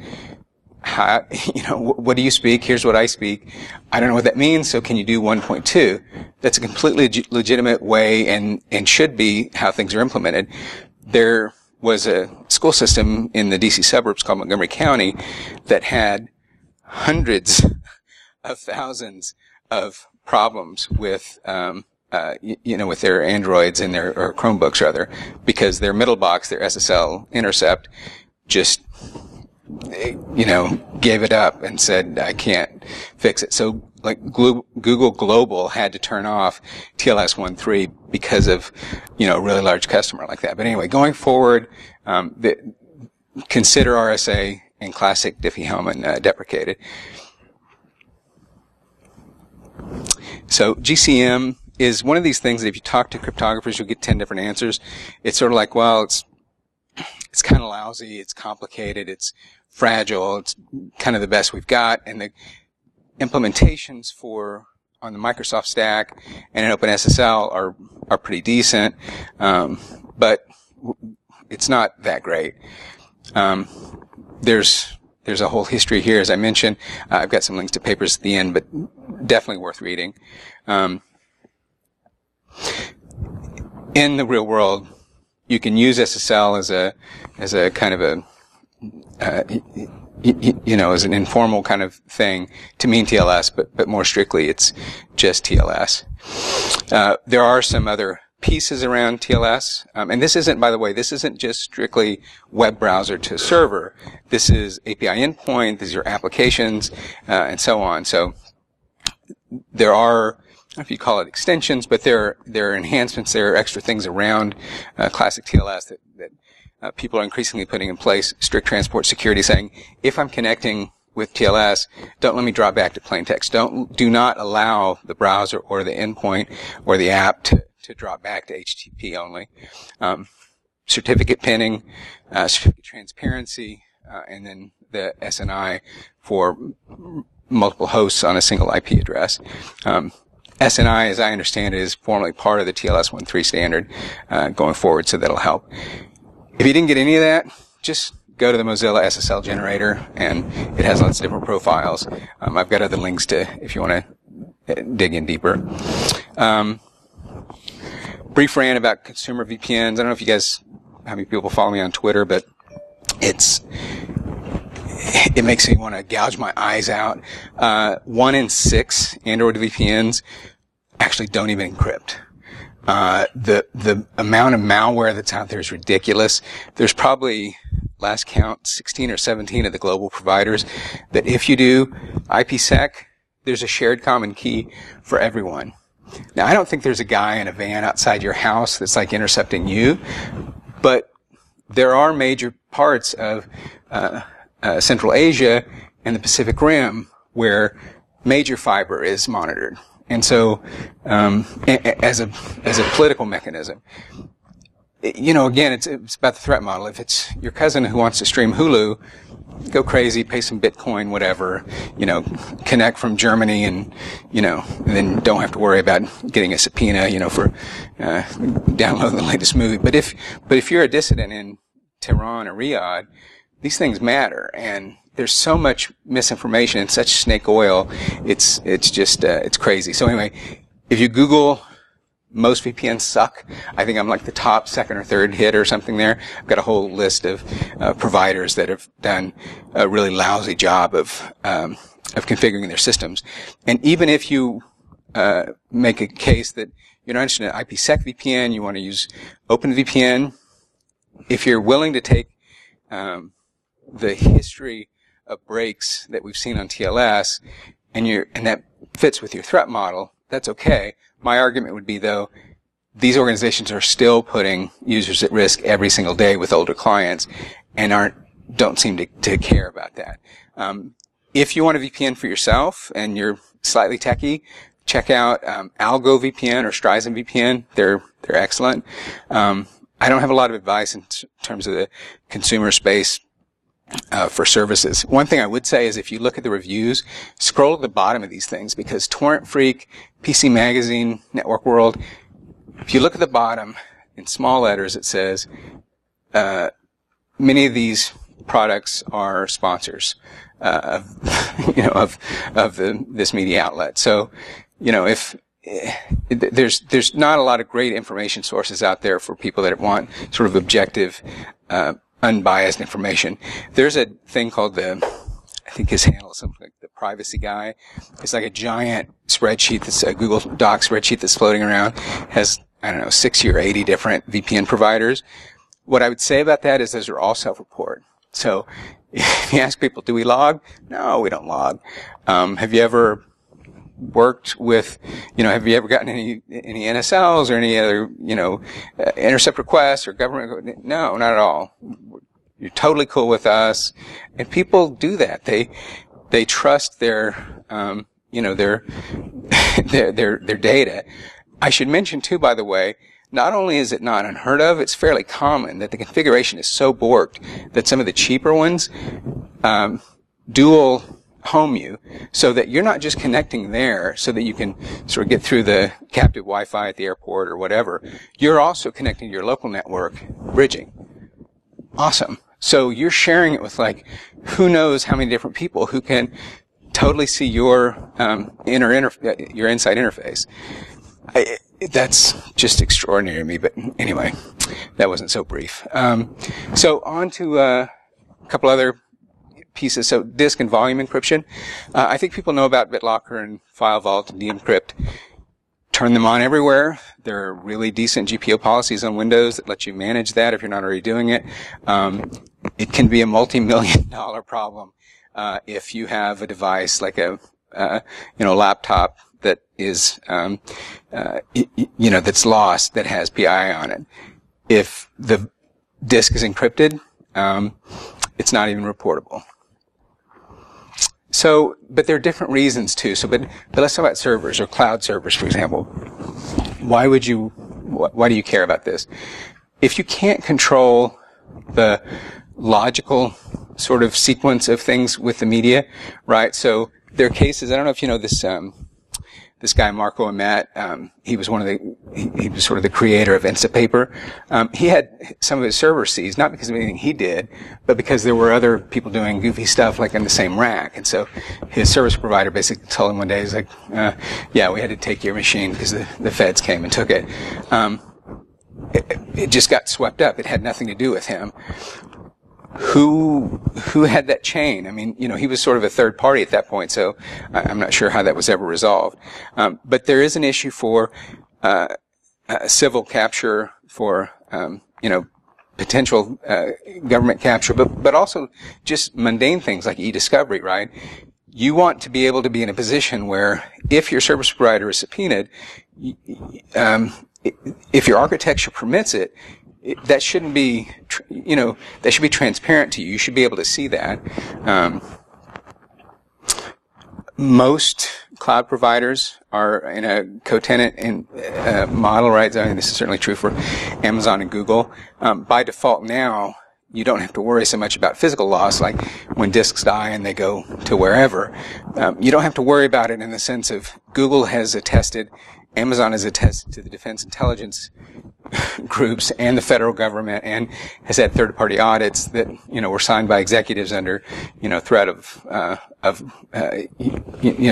A: what do you speak? Here's what I speak. I don't know what that means, so can you do 1.2? That's a completely legitimate way and should be how things are implemented. There was a school system in the DC suburbs called Montgomery County that had hundreds of thousands of problems with, with their Androids and or Chromebooks rather, because their middle box, their SSL intercept, just gave it up and said, I can't fix it. So, like, Google Global had to turn off TLS 1.3 because of, a really large customer like that. But anyway, going forward, consider RSA and classic Diffie-Hellman deprecated. So, GCM is one of these things that if you talk to cryptographers, you'll get 10 different answers. It's sort of like, well, it's kind of lousy, it's complicated, it's fragile, it's kind of the best we've got, and the implementations on the Microsoft stack and in OpenSSL are pretty decent, but it's not that great. There's a whole history here, as I mentioned. I've got some links to papers at the end, but definitely worth reading. In the real world, you can use SSL as a kind of as an informal kind of thing to mean TLS, but more strictly, it's just TLS. There are some other pieces around TLS, and this isn't, by the way, this isn't just strictly web browser to server. This is API endpoint, these are applications, and so on. So there are, I don't know if you call it extensions, but there are enhancements, there are extra things around classic TLS that people are increasingly putting in place. Strict transport security, saying, if I'm connecting with TLS, don't let me draw back to plain text. Do not allow the browser or the endpoint or the app to drop back to HTTP only. Certificate pinning, certificate transparency, and then the SNI for multiple hosts on a single IP address. SNI, as I understand it, is formally part of the TLS 1.3 standard going forward, so that'll help. If you didn't get any of that, just go to the Mozilla SSL generator, and it has lots of different profiles. I've got other links if you want to dig in deeper. Brief rant about consumer VPNs. I don't know if you guys, how many people follow me on Twitter, but it makes me want to gouge my eyes out. 1 in 6 Android VPNs actually don't even encrypt. The amount of malware that's out there is ridiculous. There's probably, last count, 16 or 17 of the global providers that if you do IPsec, there's a shared common key for everyone. Now, I don't think there's a guy in a van outside your house that's like intercepting you, but there are major parts of Central Asia and the Pacific Rim where major fiber is monitored. And so, as a political mechanism, again, it's about the threat model. If it's your cousin who wants to stream Hulu, go crazy, pay some Bitcoin, whatever, connect from Germany and then don't have to worry about getting a subpoena, for, downloading the latest movie. But if you're a dissident in Tehran or Riyadh, these things matter, and there's so much misinformation and such snake oil, it's just, it's crazy. So anyway, if you Google most VPNs suck, I think I'm like the top second or third hit or something there. I've got a whole list of providers that have done a really lousy job of configuring their systems. And even if you make a case that you're not interested in IPsec VPN, you want to use OpenVPN, if you're willing to take the history of breaks that we've seen on TLS, and that fits with your threat model, that's okay. My argument would be, though, these organizations are still putting users at risk every single day with older clients, and don't seem to care about that. If you want a VPN for yourself and you're slightly techie, check out Algo VPN or Streisand VPN. They're excellent. I don't have a lot of advice in terms of the consumer space for services. One thing I would say is if you look at the reviews, scroll to the bottom of these things, because Torrent Freak, PC Magazine, Network World, if you look at the bottom in small letters, it says many of these products are sponsors of this media outlet. So, if there's not a lot of great information sources out there for people that want sort of objective, unbiased information. There's a thing called I think his handle is something like the Privacy Guy. It's like a giant spreadsheet that's a Google Doc spreadsheet that's floating around. Has, 60 or 80 different VPN providers. What I would say about that is those are all self-report. So if you ask people, do we log? No, we don't log. Have you ever worked with, have you ever gotten any NSLs or any other, intercept requests or government? No, not at all. You're totally cool with us. And people do that. They trust their data. I should mention too, by the way, not only is it not unheard of, it's fairly common that the configuration is so borked that some of the cheaper ones dual home you, so that you're not just connecting there so that you can sort of get through the captive Wi-Fi at the airport or whatever. You're also connecting to your local network, bridging. Awesome. So you're sharing it with like who knows how many different people who can totally see your your inside interface. That's just extraordinary to me. But anyway, that wasn't so brief. So on to a couple other pieces. So disk and volume encryption. I think people know about BitLocker and File Vault and Decrypt. Turn them on everywhere. There are really decent GPO policies on Windows that let you manage that if you're not already doing it. It can be a multi-million-dollar problem if you have a device like a laptop that is that's lost, that has PII on it. If the disk is encrypted, it's not even reportable. So, but there are different reasons too. So, but let's talk about servers or cloud servers, for example. Why do you care about this? If you can't control the logical sort of sequence of things with the media, right? So there are cases, I don't know if you know this, this guy, Marco Amat, he was he was sort of the creator of Instapaper. He had some of his servers seized, not because of anything he did, but because there were other people doing goofy stuff like in the same rack. And so his service provider basically told him one day, he's like, yeah, we had to take your machine because the feds came and took it. It just got swept up. It had nothing to do with him. Who had that chain? I mean, he was sort of a third party at that point, so I'm not sure how that was ever resolved. But there is an issue for civil capture, for potential government capture, but also just mundane things like e-discovery, right? You want to be able to be in a position where if your service provider is subpoenaed, if your architecture permits it, that shouldn't be, that should be transparent to you. You should be able to see that. Most cloud providers are in a co-tenant model, right? I mean, this is certainly true for Amazon and Google. By default now, you don't have to worry so much about physical loss, like when disks die and they go to wherever. You don't have to worry about it in the sense of Google has attested, Amazon has attested to the defense intelligence groups and the federal government, and has had third-party audits that were signed by executives under threat of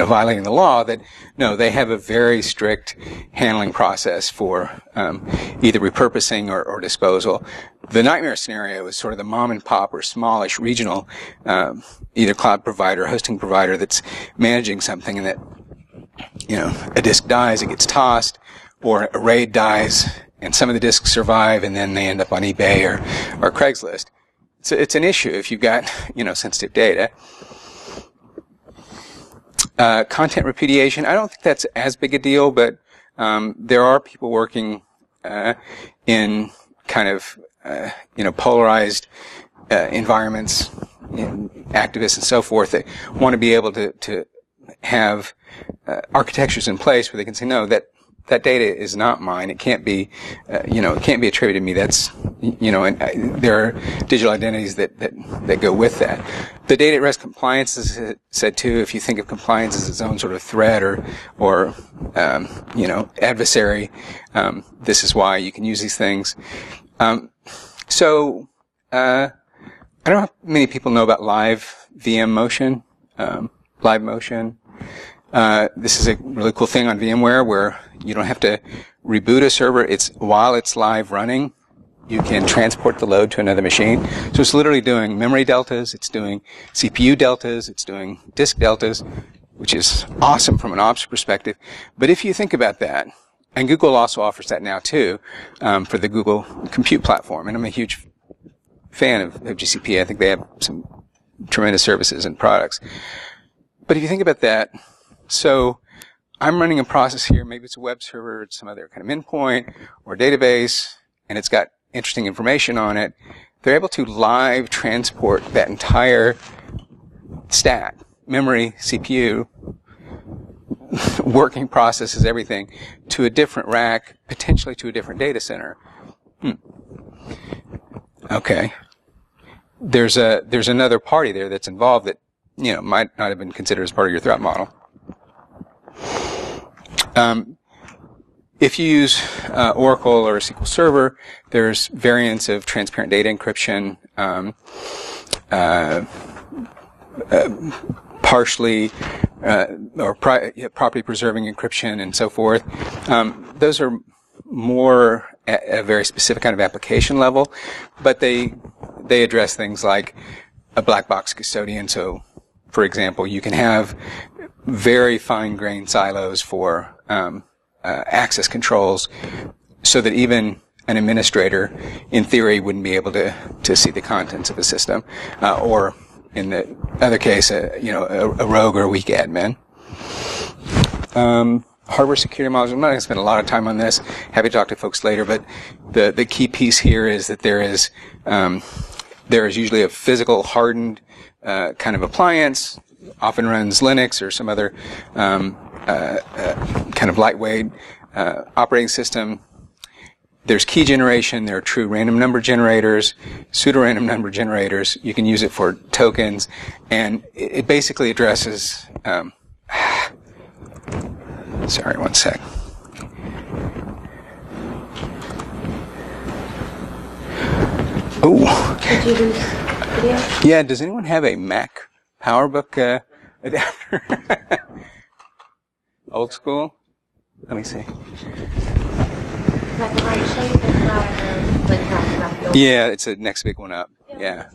A: violating the law. That no, they have a very strict handling process for either repurposing or disposal. The nightmare scenario is sort of the mom and pop or smallish regional either cloud provider, hosting provider that's managing something, and that a disk dies, it gets tossed, or a RAID dies, and some of the disks survive, and then they end up on eBay or Craigslist. So it's an issue if you've got, sensitive data. Content repudiation, I don't think that's as big a deal, but there are people working in kind of, polarized environments, activists and so forth, that want to be able to have architectures in place where they can say, no, that data is not mine. It can't be, it can't be attributed to me. That's, and there are digital identities that go with that. The data at rest compliance is said too. If you think of compliance as its own sort of threat or adversary, this is why you can use these things. So I don't know how many people know about live VM motion, live motion. This is a really cool thing on VMware where you don't have to reboot a server. While it's live running, you can transport the load to another machine. So it's literally doing memory deltas, it's doing CPU deltas, it's doing disk deltas, which is awesome from an ops perspective. But if you think about that, and Google also offers that now too, for the Google Compute platform, and I'm a huge fan of GCP. I think they have some tremendous services and products. But if you think about that, so I'm running a process here, maybe it's a web server, it's some other kind of endpoint or database, and it's got interesting information on it. They're able to live transport that entire stack, memory, CPU, working processes everything to a different rack, potentially to a different data center. Okay. There's another party there that's involved that, might not have been considered as part of your threat model. If you use Oracle or a SQL Server, there's variants of transparent data encryption, partially or property preserving encryption, and so forth. Those are more at a very specific kind of application level, but they address things like a black box custodian. So, for example, you can have very fine-grained silos for access controls, so that even an administrator, in theory, wouldn't be able to see the contents of a system, or in the other case, a rogue or a weak admin. Hardware security models. I'm not going to spend a lot of time on this. Happy to talk to folks later, but the key piece here is that there is usually a physical hardened kind of appliance, often runs Linux or some other kind of lightweight operating system. There's key generation. There are true random number generators, pseudo-random number generators. You can use it for tokens, and it basically addresses. Sorry, one sec. Oh.
C: Did you lose video?
A: Yeah. Does anyone have a Mac PowerBook adapter? Old school. Let me see.
C: Like the right shape and not
A: Yeah, it's the next big one up. Yeah.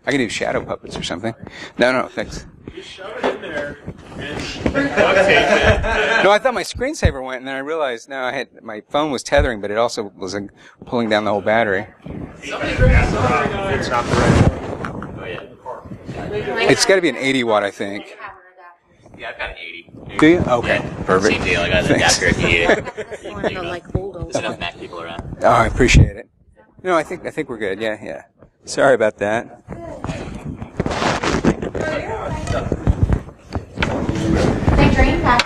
A: I can do shadow puppets or something. No, thanks.
B: Just shove it in there and duct tape it.
A: No, I thought my screensaver went, and then I realized, my phone was tethering, but it also was pulling down the whole battery.
B: Somebody bring us something. It's not the right one. Oh, yeah.
A: It's got to be an 80 watt, I think.
D: Yeah, I've got an 80.
A: Do you? Okay, perfect.
D: Same deal. I got an adapter if you need it.
C: That's one of the like bulldozers.
D: There's enough Mac people around.
A: Oh, I appreciate it. No, I think we're good. Yeah. Sorry about that.
C: They drain back.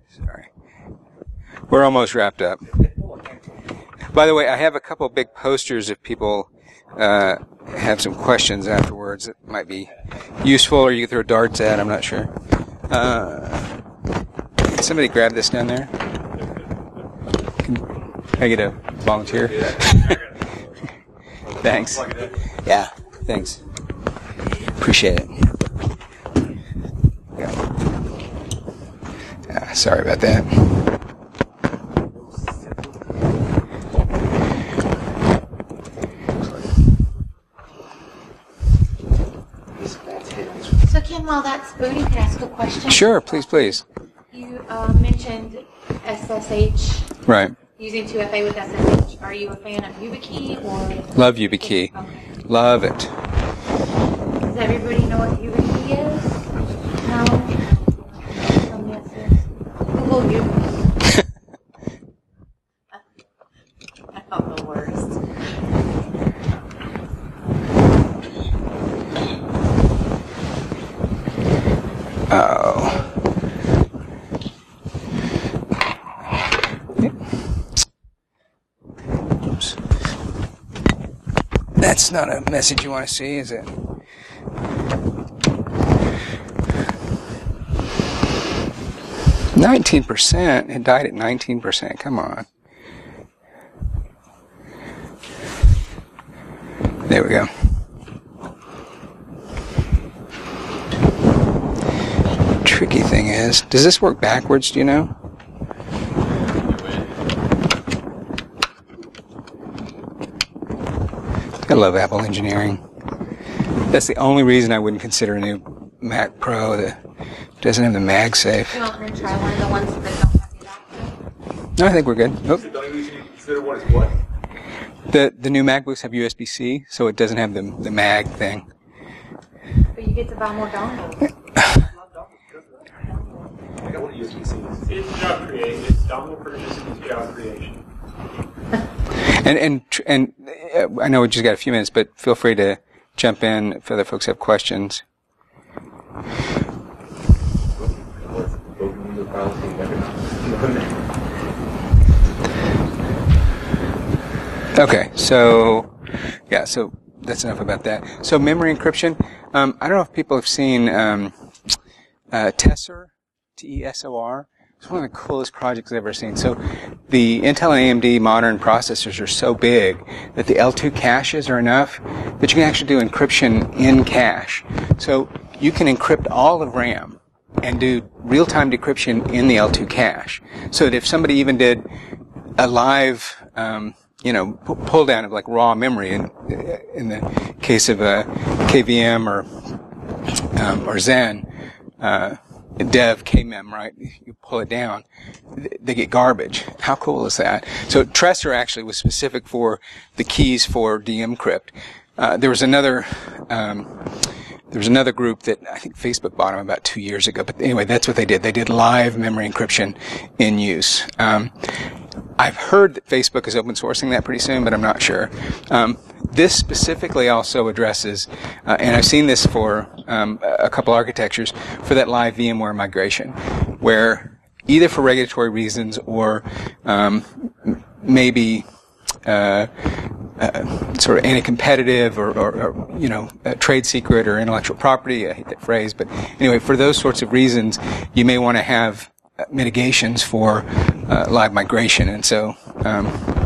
A: Sorry. We're almost wrapped up. By the way, I have a couple big posters if people have some questions afterwards that might be useful, or you can throw darts at. I'm not sure. Can somebody grab this down there? Can I get a volunteer? Thanks. Yeah, thanks. Appreciate it. Yeah, sorry about that.
C: So, Ken, while that's booting, can I ask a question?
A: Sure, please.
C: You mentioned SSH.
A: Right.
C: Using 2FA with SSH. Are you a fan of YubiKey or?
A: Love YubiKey.
C: Okay.
A: Love it.
C: Does everybody know what YubiKey is? No? Some yeses. Google YubiKey. I'm the worst.
A: Oh. Oops. That's not a message you want to see, is it? %. It died at 19%. Come on. There we go. Tricky thing is, does this work backwards, do you know? I love Apple engineering. That's the only reason I wouldn't consider a new Mac Pro that doesn't have the MagSafe.
C: You want me to try one of the ones that don't have the adapter?
A: No, I think we're good. Oh.
B: The only reason you consider one is what?
A: The new MacBooks have USB-C, so it doesn't have the mag thing.
C: But you get to buy more dongles.
B: I got one of USB-C. It's job creation. It's dongle purchase and it's job creation.
A: And I know we just got a few minutes, but feel free to jump in if other folks have questions. Okay, so that's enough about that. So memory encryption. I don't know if people have seen Tessor, T-E-S-O-R. It's one of the coolest projects I've ever seen. So the Intel and AMD modern processors are so big that the L2 caches are enough that you can actually do encryption in cache. So you can encrypt all of RAM and do real-time decryption in the L2 cache. So that if somebody even did a live pull down of like raw memory in the case of a KVM or Zen, Dev KMEM, right? You pull it down, they get garbage. How cool is that? So Tresor actually was specific for the keys for decrypt. There was another group that I think Facebook bought them about 2 years ago. But anyway, that's what they did. They did live memory encryption in use. I've heard that Facebook is open sourcing that pretty soon, but I'm not sure. This specifically also addresses, and I've seen this for a couple architectures, for that live VMware migration, where either for regulatory reasons or maybe sort of anti-competitive or trade secret or intellectual property. I hate that phrase, but anyway, for those sorts of reasons, you may want to have mitigations for live migration, and so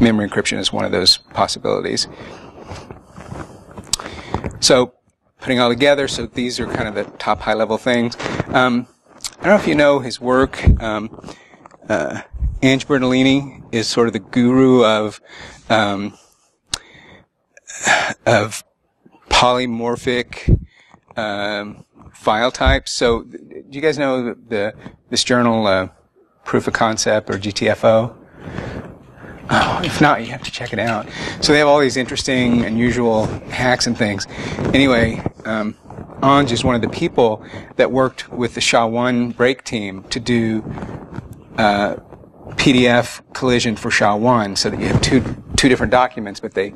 A: memory encryption is one of those possibilities. So putting it all together, so these are kind of the top high-level things. I don't know if you know his work. Ange Bertolini is sort of the guru of polymorphic file types. So, do you guys know this journal, Proof of Concept or GTFO? Oh, if not, you have to check it out. So they have all these interesting, unusual hacks and things. Anyway, Ange is one of the people that worked with the SHA-1 break team to do PDF collision for SHA-1, so that you have two different documents, but they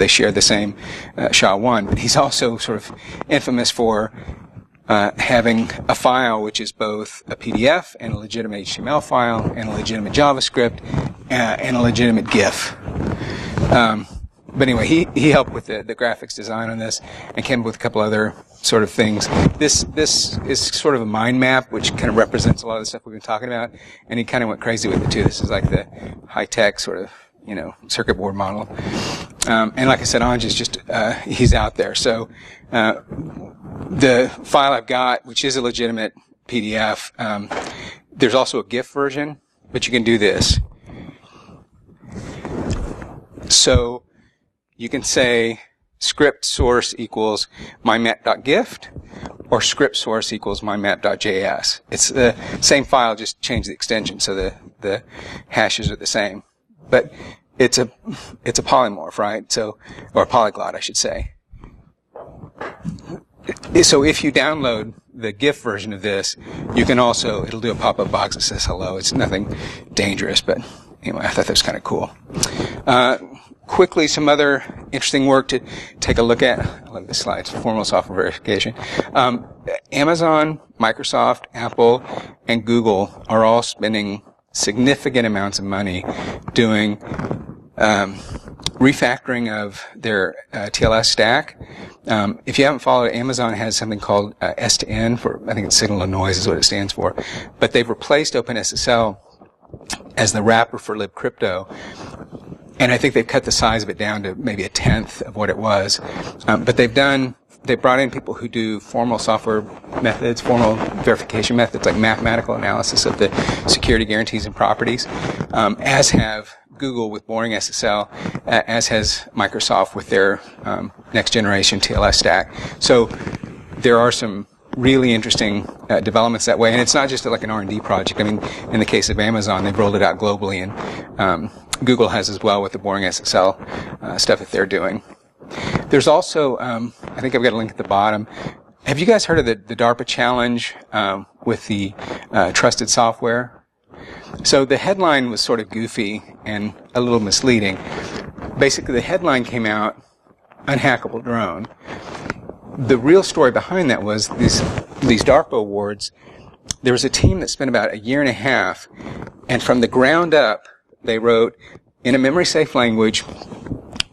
A: share the same SHA-1. But he's also sort of infamous for having a file which is both a PDF and a legitimate HTML file and a legitimate JavaScript and a legitimate GIF. But anyway, he helped with the graphics design on this and came up with a couple other sort of things. This is sort of a mind map which kind of represents a lot of the stuff we've been talking about, and he kind of went crazy with it too. This is like the high-tech sort of circuit board model. And like I said, Ange is just he's out there. So the file I've got, which is a legitimate PDF, there's also a GIF version, but you can do this. So you can say script source equals mymap.gift or script source equals mymap.js. It's the same file, just change the extension so the hashes are the same. But it's a polymorph, right? So, or a polyglot, I should say. So if you download the GIF version of this, you can also, it'll do a pop-up box that says hello. It's nothing dangerous, but anyway, I thought that was kind of cool. Quickly, some other interesting work to take a look at. I love this slide. Formal software verification. Amazon, Microsoft, Apple, and Google are all spending significant amounts of money doing refactoring of their TLS stack. If you haven't followed, Amazon has something called S2N for, I think it's signal to noise is what it stands for. But they've replaced OpenSSL as the wrapper for libcrypto. And I think they've cut the size of it down to maybe a tenth of what it was. But they brought in people who do formal software methods, formal verification methods, like mathematical analysis of the security guarantees and properties, as have Google with Boring SSL, as has Microsoft with their next generation TLS stack. So there are some really interesting developments that way, and it's not just like an R&D project. I mean, in the case of Amazon, they've rolled it out globally, and Google has as well with the Boring SSL stuff that they're doing. There's also, I think I've got a link at the bottom. Have you guys heard of the DARPA challenge with the trusted software? So the headline was sort of goofy and a little misleading. Basically, the headline came out unhackable drone. The real story behind that was these DARPA awards. There was a team that spent about a year and a half, and from the ground up, they wrote in a memory-safe language,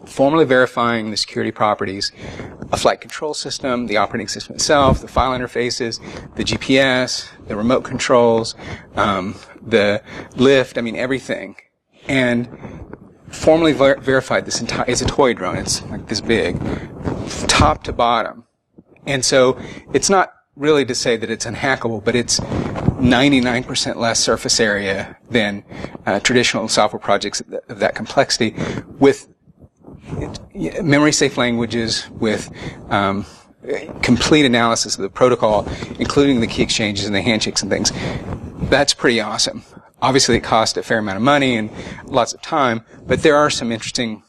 A: formally verifying the security properties, a flight control system, the operating system itself, the file interfaces, the GPS, the remote controls, the lift, everything. And formally verified this entire, it's a toy drone, it's like this big, top to bottom. And so it's not really to say that it's unhackable, but it's 99% less surface area than traditional software projects of that complexity, with memory-safe languages, with complete analysis of the protocol, including the key exchanges and the handshakes and things. That's pretty awesome. Obviously, it costs a fair amount of money and lots of time, but there are some interesting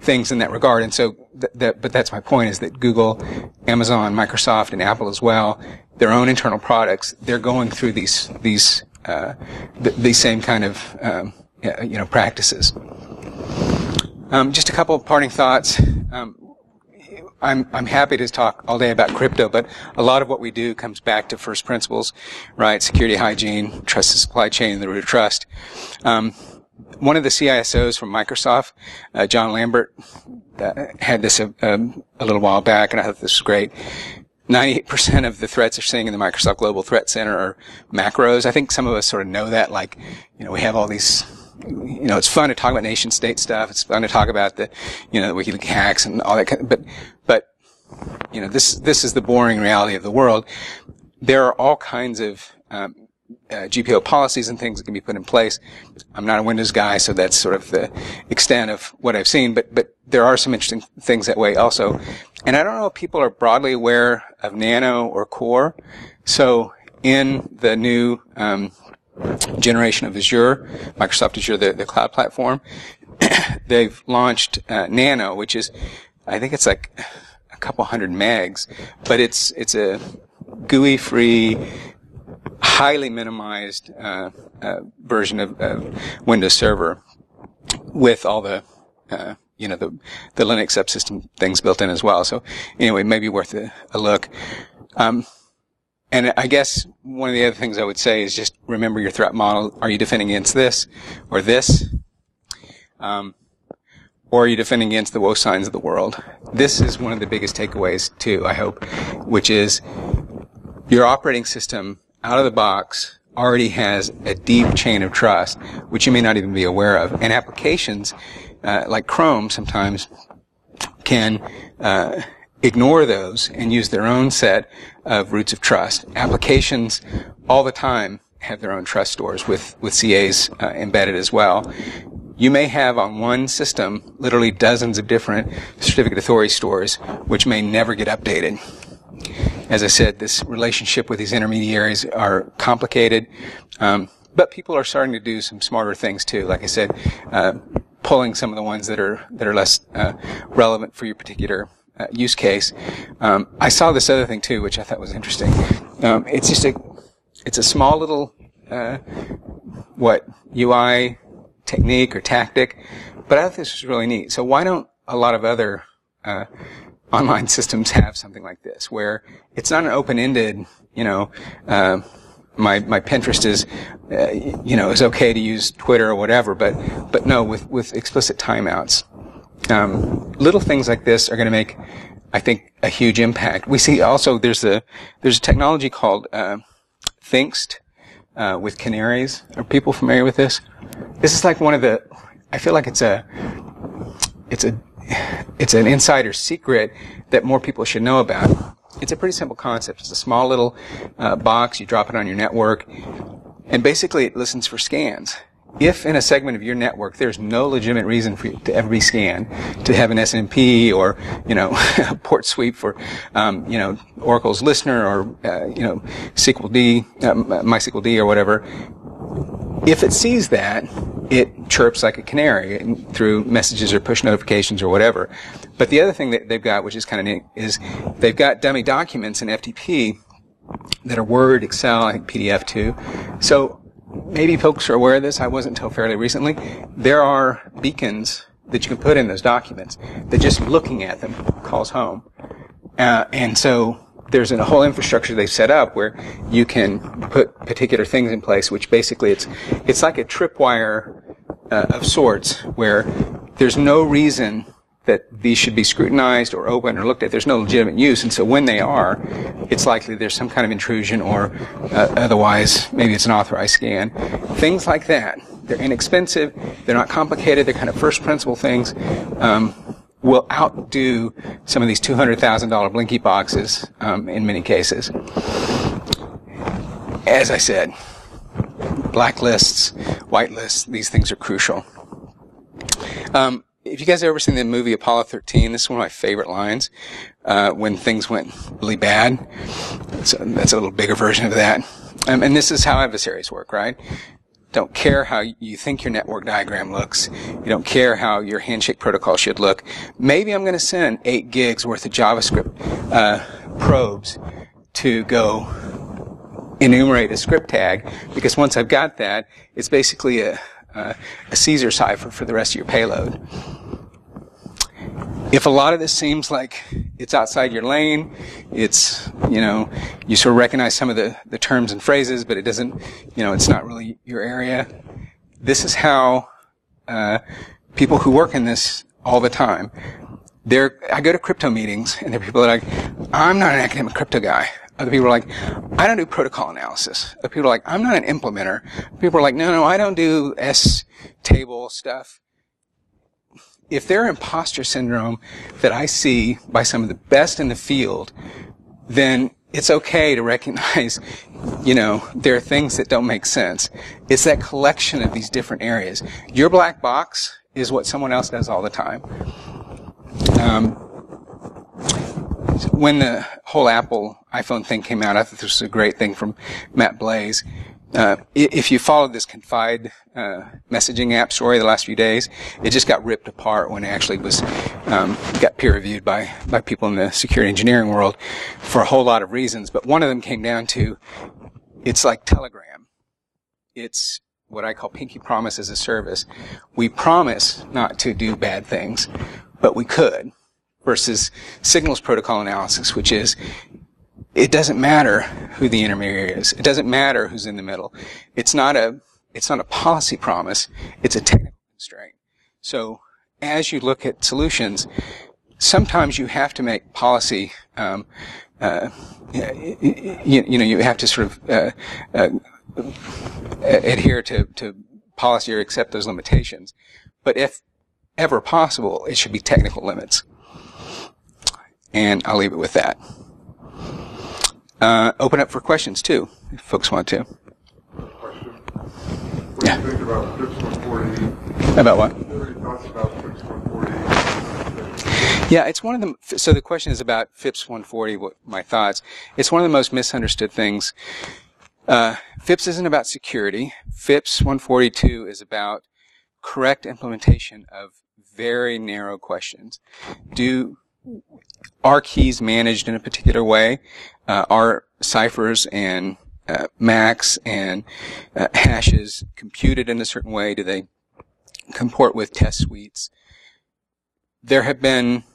A: things in that regard. And so, but that's my point: is that Google, Amazon, Microsoft, and Apple as well, their own internal products, they're going through these same kind of practices. Just a couple of parting thoughts. I'm happy to talk all day about crypto, but a lot of what we do comes back to first principles, right? Security, hygiene, trust the supply chain, the root of trust. One of the CISOs from Microsoft, John Lambert, had this a little while back, and I thought this was great. 98% of the threats they're seeing in the Microsoft Global Threat Center are macros. I think some of us sort of know that, like, we have all these, it's fun to talk about nation state stuff. It's fun to talk about the, the WikiLeaks hacks and all that kind of, but this is the boring reality of the world. There are all kinds of, GPO policies and things that can be put in place. I'm not a Windows guy, so that's sort of the extent of what I've seen, but there are some interesting things that way also. And I don't know if people are broadly aware of Nano or Core. So in the new generation of Azure, Microsoft Azure, the cloud platform, they've launched Nano, which is, I think it's like a couple hundred megs, but it's a GUI-free, highly minimized version of Windows Server with all the the Linux subsystem things built in as well. So anyway, maybe worth a look. And I guess one of the other things I would say is just remember your threat model. Are you defending against this or this? Or are you defending against the woe signs of the world? This is one of the biggest takeaways too, I hope, which is your operating system out of the box already has a deep chain of trust, which you may not even be aware of. And applications like Chrome sometimes can ignore those and use their own set of roots of trust. Applications all the time have their own trust stores with CAs embedded as well. You may have on one system literally dozens of different certificate authority stores, which may never get updated. As I said, this relationship with these intermediaries are complicated, but people are starting to do some smarter things too. Like I said, pulling some of the ones that are less relevant for your particular use case. I saw this other thing too, which I thought was interesting. It's just it's a small little UI technique or tactic, but I thought this was really neat. So why don't a lot of other online systems have something like this, where it's not an open-ended, my Pinterest is, is okay to use Twitter or whatever, but no, with explicit timeouts. Little things like this are going to make, I think, a huge impact. We see also there's a technology called Thinkst with canaries. Are people familiar with this? This is like I feel like it's an insider secret that more people should know about. It's a pretty simple concept. It's a small little box. You drop it on your network, and basically it listens for scans. If in a segment of your network there's no legitimate reason for you to ever be scanned, to have an SNMP or a port sweep for Oracle's Listener or MySQLD or whatever, if it sees that, it chirps like a canary through messages or push notifications or whatever. But the other thing that they've got, which is kind of neat, is they've got dummy documents in FTP that are Word, Excel, I think PDF too. So maybe folks are aware of this. I wasn't until fairly recently. There are beacons that you can put in those documents that just looking at them calls home. And so there's a whole infrastructure they've set up where you can put particular things in place, which basically it's like a tripwire of sorts where there's no reason that these should be scrutinized or opened or looked at. There's no legitimate use, and so when they are, it's likely there's some kind of intrusion or otherwise maybe it's an authorized scan. Things like that. They're inexpensive, they're not complicated, they're kind of first principle things, will outdo some of these $200,000 Blinky boxes in many cases. As I said, blacklists, whitelists, these things are crucial. If you guys have ever seen the movie Apollo 13, this is one of my favorite lines when things went really bad. So that's a little bigger version of that. And this is how adversaries work, right? Don't care how you think your network diagram looks. You don't care how your handshake protocol should look. Maybe I'm going to send 8 gigs worth of JavaScript probes to go enumerate a script tag, because once I've got that, it's basically a Caesar cipher for the rest of your payload. If a lot of this seems like it's outside your lane, it's, you sort of recognize some of the terms and phrases, but it doesn't, it's not really your area. This is how people who work in this all the time, I go to crypto meetings, and there are people that are like, I'm not an academic crypto guy. Other people are like, I don't do protocol analysis. Other people are like, I'm not an implementer. People are like, no, I don't do S-table stuff. If there are imposter syndrome that I see by some of the best in the field, then it's okay to recognize, there are things that don't make sense. It's that collection of these different areas. Your black box is what someone else does all the time. When the whole Apple iPhone thing came out, I thought this was a great thing from Matt Blaze. If you followed this Confide messaging app story the last few days, it just got ripped apart when it actually was got peer reviewed by people in the security engineering world for a whole lot of reasons. But one of them came down to, it's like Telegram. It's what I call pinky promise as a service. We promise not to do bad things, but we could. Versus signals protocol analysis, which is, it doesn't matter who the intermediary is. It doesn't matter who's in the middle. It's not a policy promise. It's a technical constraint. So as you look at solutions, sometimes you have to make policy, you have to sort of adhere to policy or accept those limitations. But if ever possible, it should be technical limits. And I'll leave it with that. Open up for questions, too, if folks want to.
E: Question. What do you think about FIPS 140?
A: About what?
E: What are your thoughts about FIPS 140?
A: Yeah, it's one of the, so the question is about FIPS 140, what my thoughts. It's one of the most misunderstood things. FIPS isn't about security. FIPS 142 is about correct implementation of very narrow questions. Are keys managed in a particular way? Are ciphers and MACs and hashes computed in a certain way? Do they comport with test suites? There have been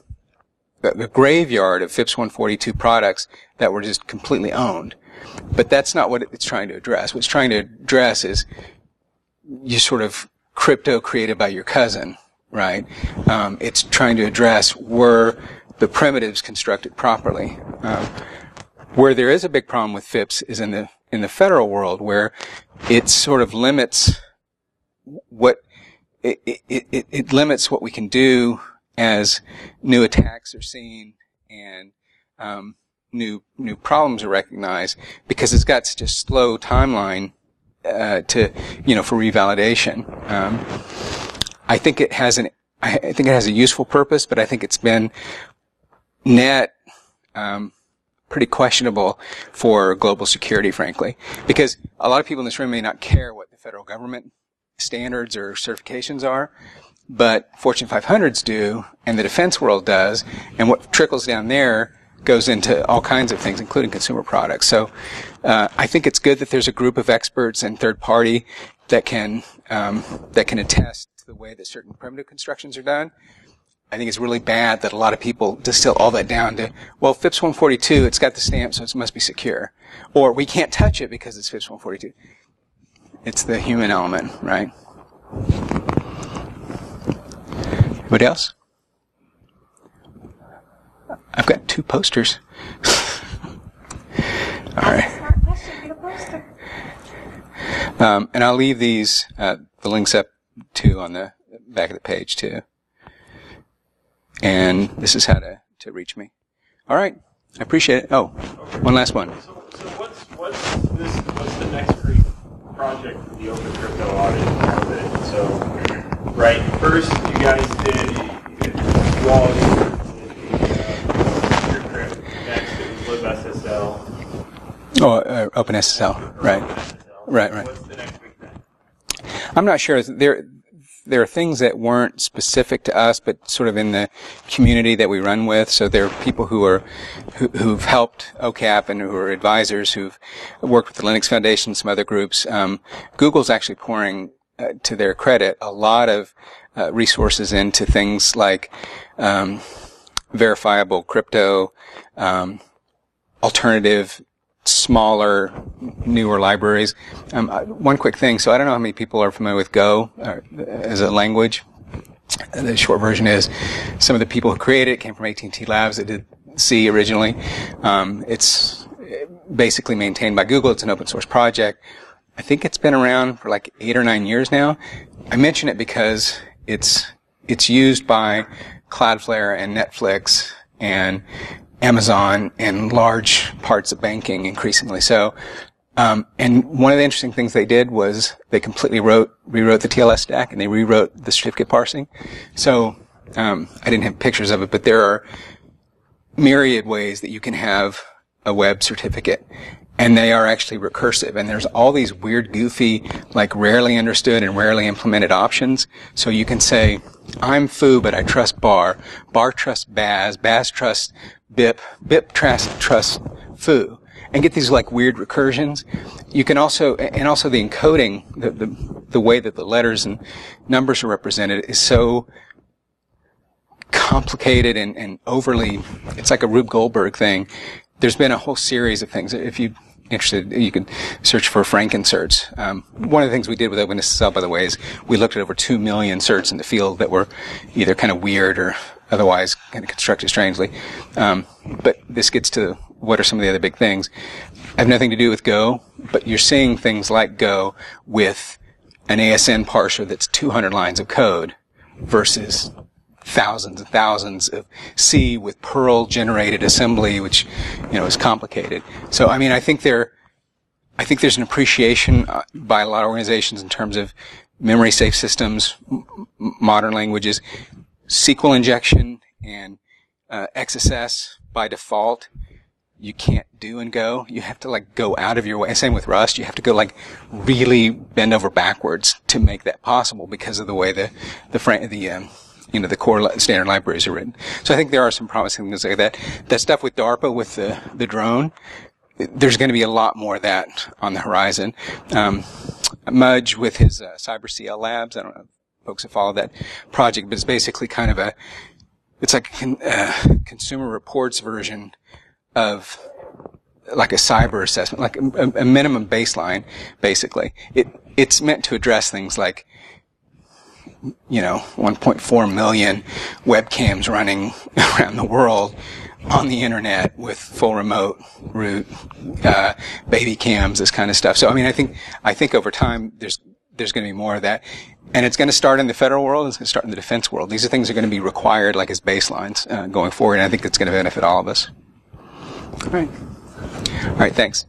A: a graveyard of FIPS 142 products that were just completely owned. But that's not what it's trying to address. What it's trying to address is you sort of crypto created by your cousin, right? It's trying to address were the primitives constructed properly. Where there is a big problem with FIPS is in the federal world, where it sort of limits what it limits what we can do as new attacks are seen and new problems are recognized, because it's got such a slow timeline for revalidation. I think it has a useful purpose, but I think it's been pretty questionable for global security, frankly, because a lot of people in this room may not care what the federal government standards or certifications are, but Fortune 500s do, and the defense world does, and what trickles down there goes into all kinds of things, including consumer products. So I think it's good that there's a group of experts and third party that can attest to the way that certain primitive constructions are done. I think it's really bad that a lot of people distill all that down to, well, FIPS 142, it's got the stamp, so it must be secure. Or we can't touch it because it's FIPS 142. It's the human element, right? Anybody else? I've got 2 posters. All right. And I'll leave these, the links up too on the back of the page too. And this is how to reach me. All right. I appreciate it. Oh, one last one.
F: So what's the next great project for the Open Crypto audit of it? So, right, first you guys did quality crypt. Next it was libSSL.
A: Oh, OpenSSL. Right. Right.
F: What's the next big thing?
A: I'm not sure. There are things that weren't specific to us, but sort of in the community that we run with. So there are people who've helped OCAP and who are advisors who've worked with the Linux Foundation, some other groups. Google's actually pouring, to their credit, a lot of resources into things like verifiable crypto, alternative, smaller, newer libraries. One quick thing. So I don't know how many people are familiar with Go as a language. The short version is some of the people who created it came from AT&T Labs that did C originally. It's basically maintained by Google. It's an open source project. I think it's been around for like 8 or 9 years now. I mention it because it's used by Cloudflare and Netflix and Amazon and large parts of banking increasingly so. And one of the interesting things they did was they completely rewrote the TLS stack and they rewrote the certificate parsing. So, I didn't have pictures of it, but there are myriad ways that you can have a web certificate. And they are actually recursive. And there's all these weird, goofy, like rarely understood and rarely implemented options. So you can say, I'm foo, but I trust bar. Bar trusts Baz. Baz trusts BIP. BIP trusts foo. And get these like weird recursions. You can also, and also the encoding, the way that the letters and numbers are represented is so complicated and overly, it's like a Rube Goldberg thing. There's been a whole series of things. If you're interested, you can search for frankencerts. One of the things we did with OpenSSL, by the way, is we looked at over 2 million certs in the field that were either kind of weird or otherwise kind of constructed strangely. But this gets to what are some of the other big things. I have nothing to do with Go, but you're seeing things like Go with an ASN parser that's 200 lines of code versus thousands and thousands of C with Perl generated assembly, which, is complicated. So, I mean, I think there's an appreciation by a lot of organizations in terms of memory safe systems, modern languages, SQL injection and XSS by default. You can't do in Go. You have to like go out of your way. Same with Rust. You have to go like really bend over backwards to make that possible because of the way the core standard libraries are written. So I think there are some promising things like that. That stuff with DARPA, with the drone, there's going to be a lot more of that on the horizon. Mudge with his CyberCL Labs, I don't know if folks have followed that project, but it's basically kind of it's like a consumer reports version of like a cyber assessment, like a minimum baseline, basically. It's meant to address things like 1.4 million webcams running around the world on the internet with full remote root, baby cams, this kind of stuff. So, I mean, I think over time there's going to be more of that. And it's going to start in the federal world. It's going to start in the defense world. These are things that are going to be required like as baselines, going forward. And I think it's going to benefit all of us. All right. Thanks.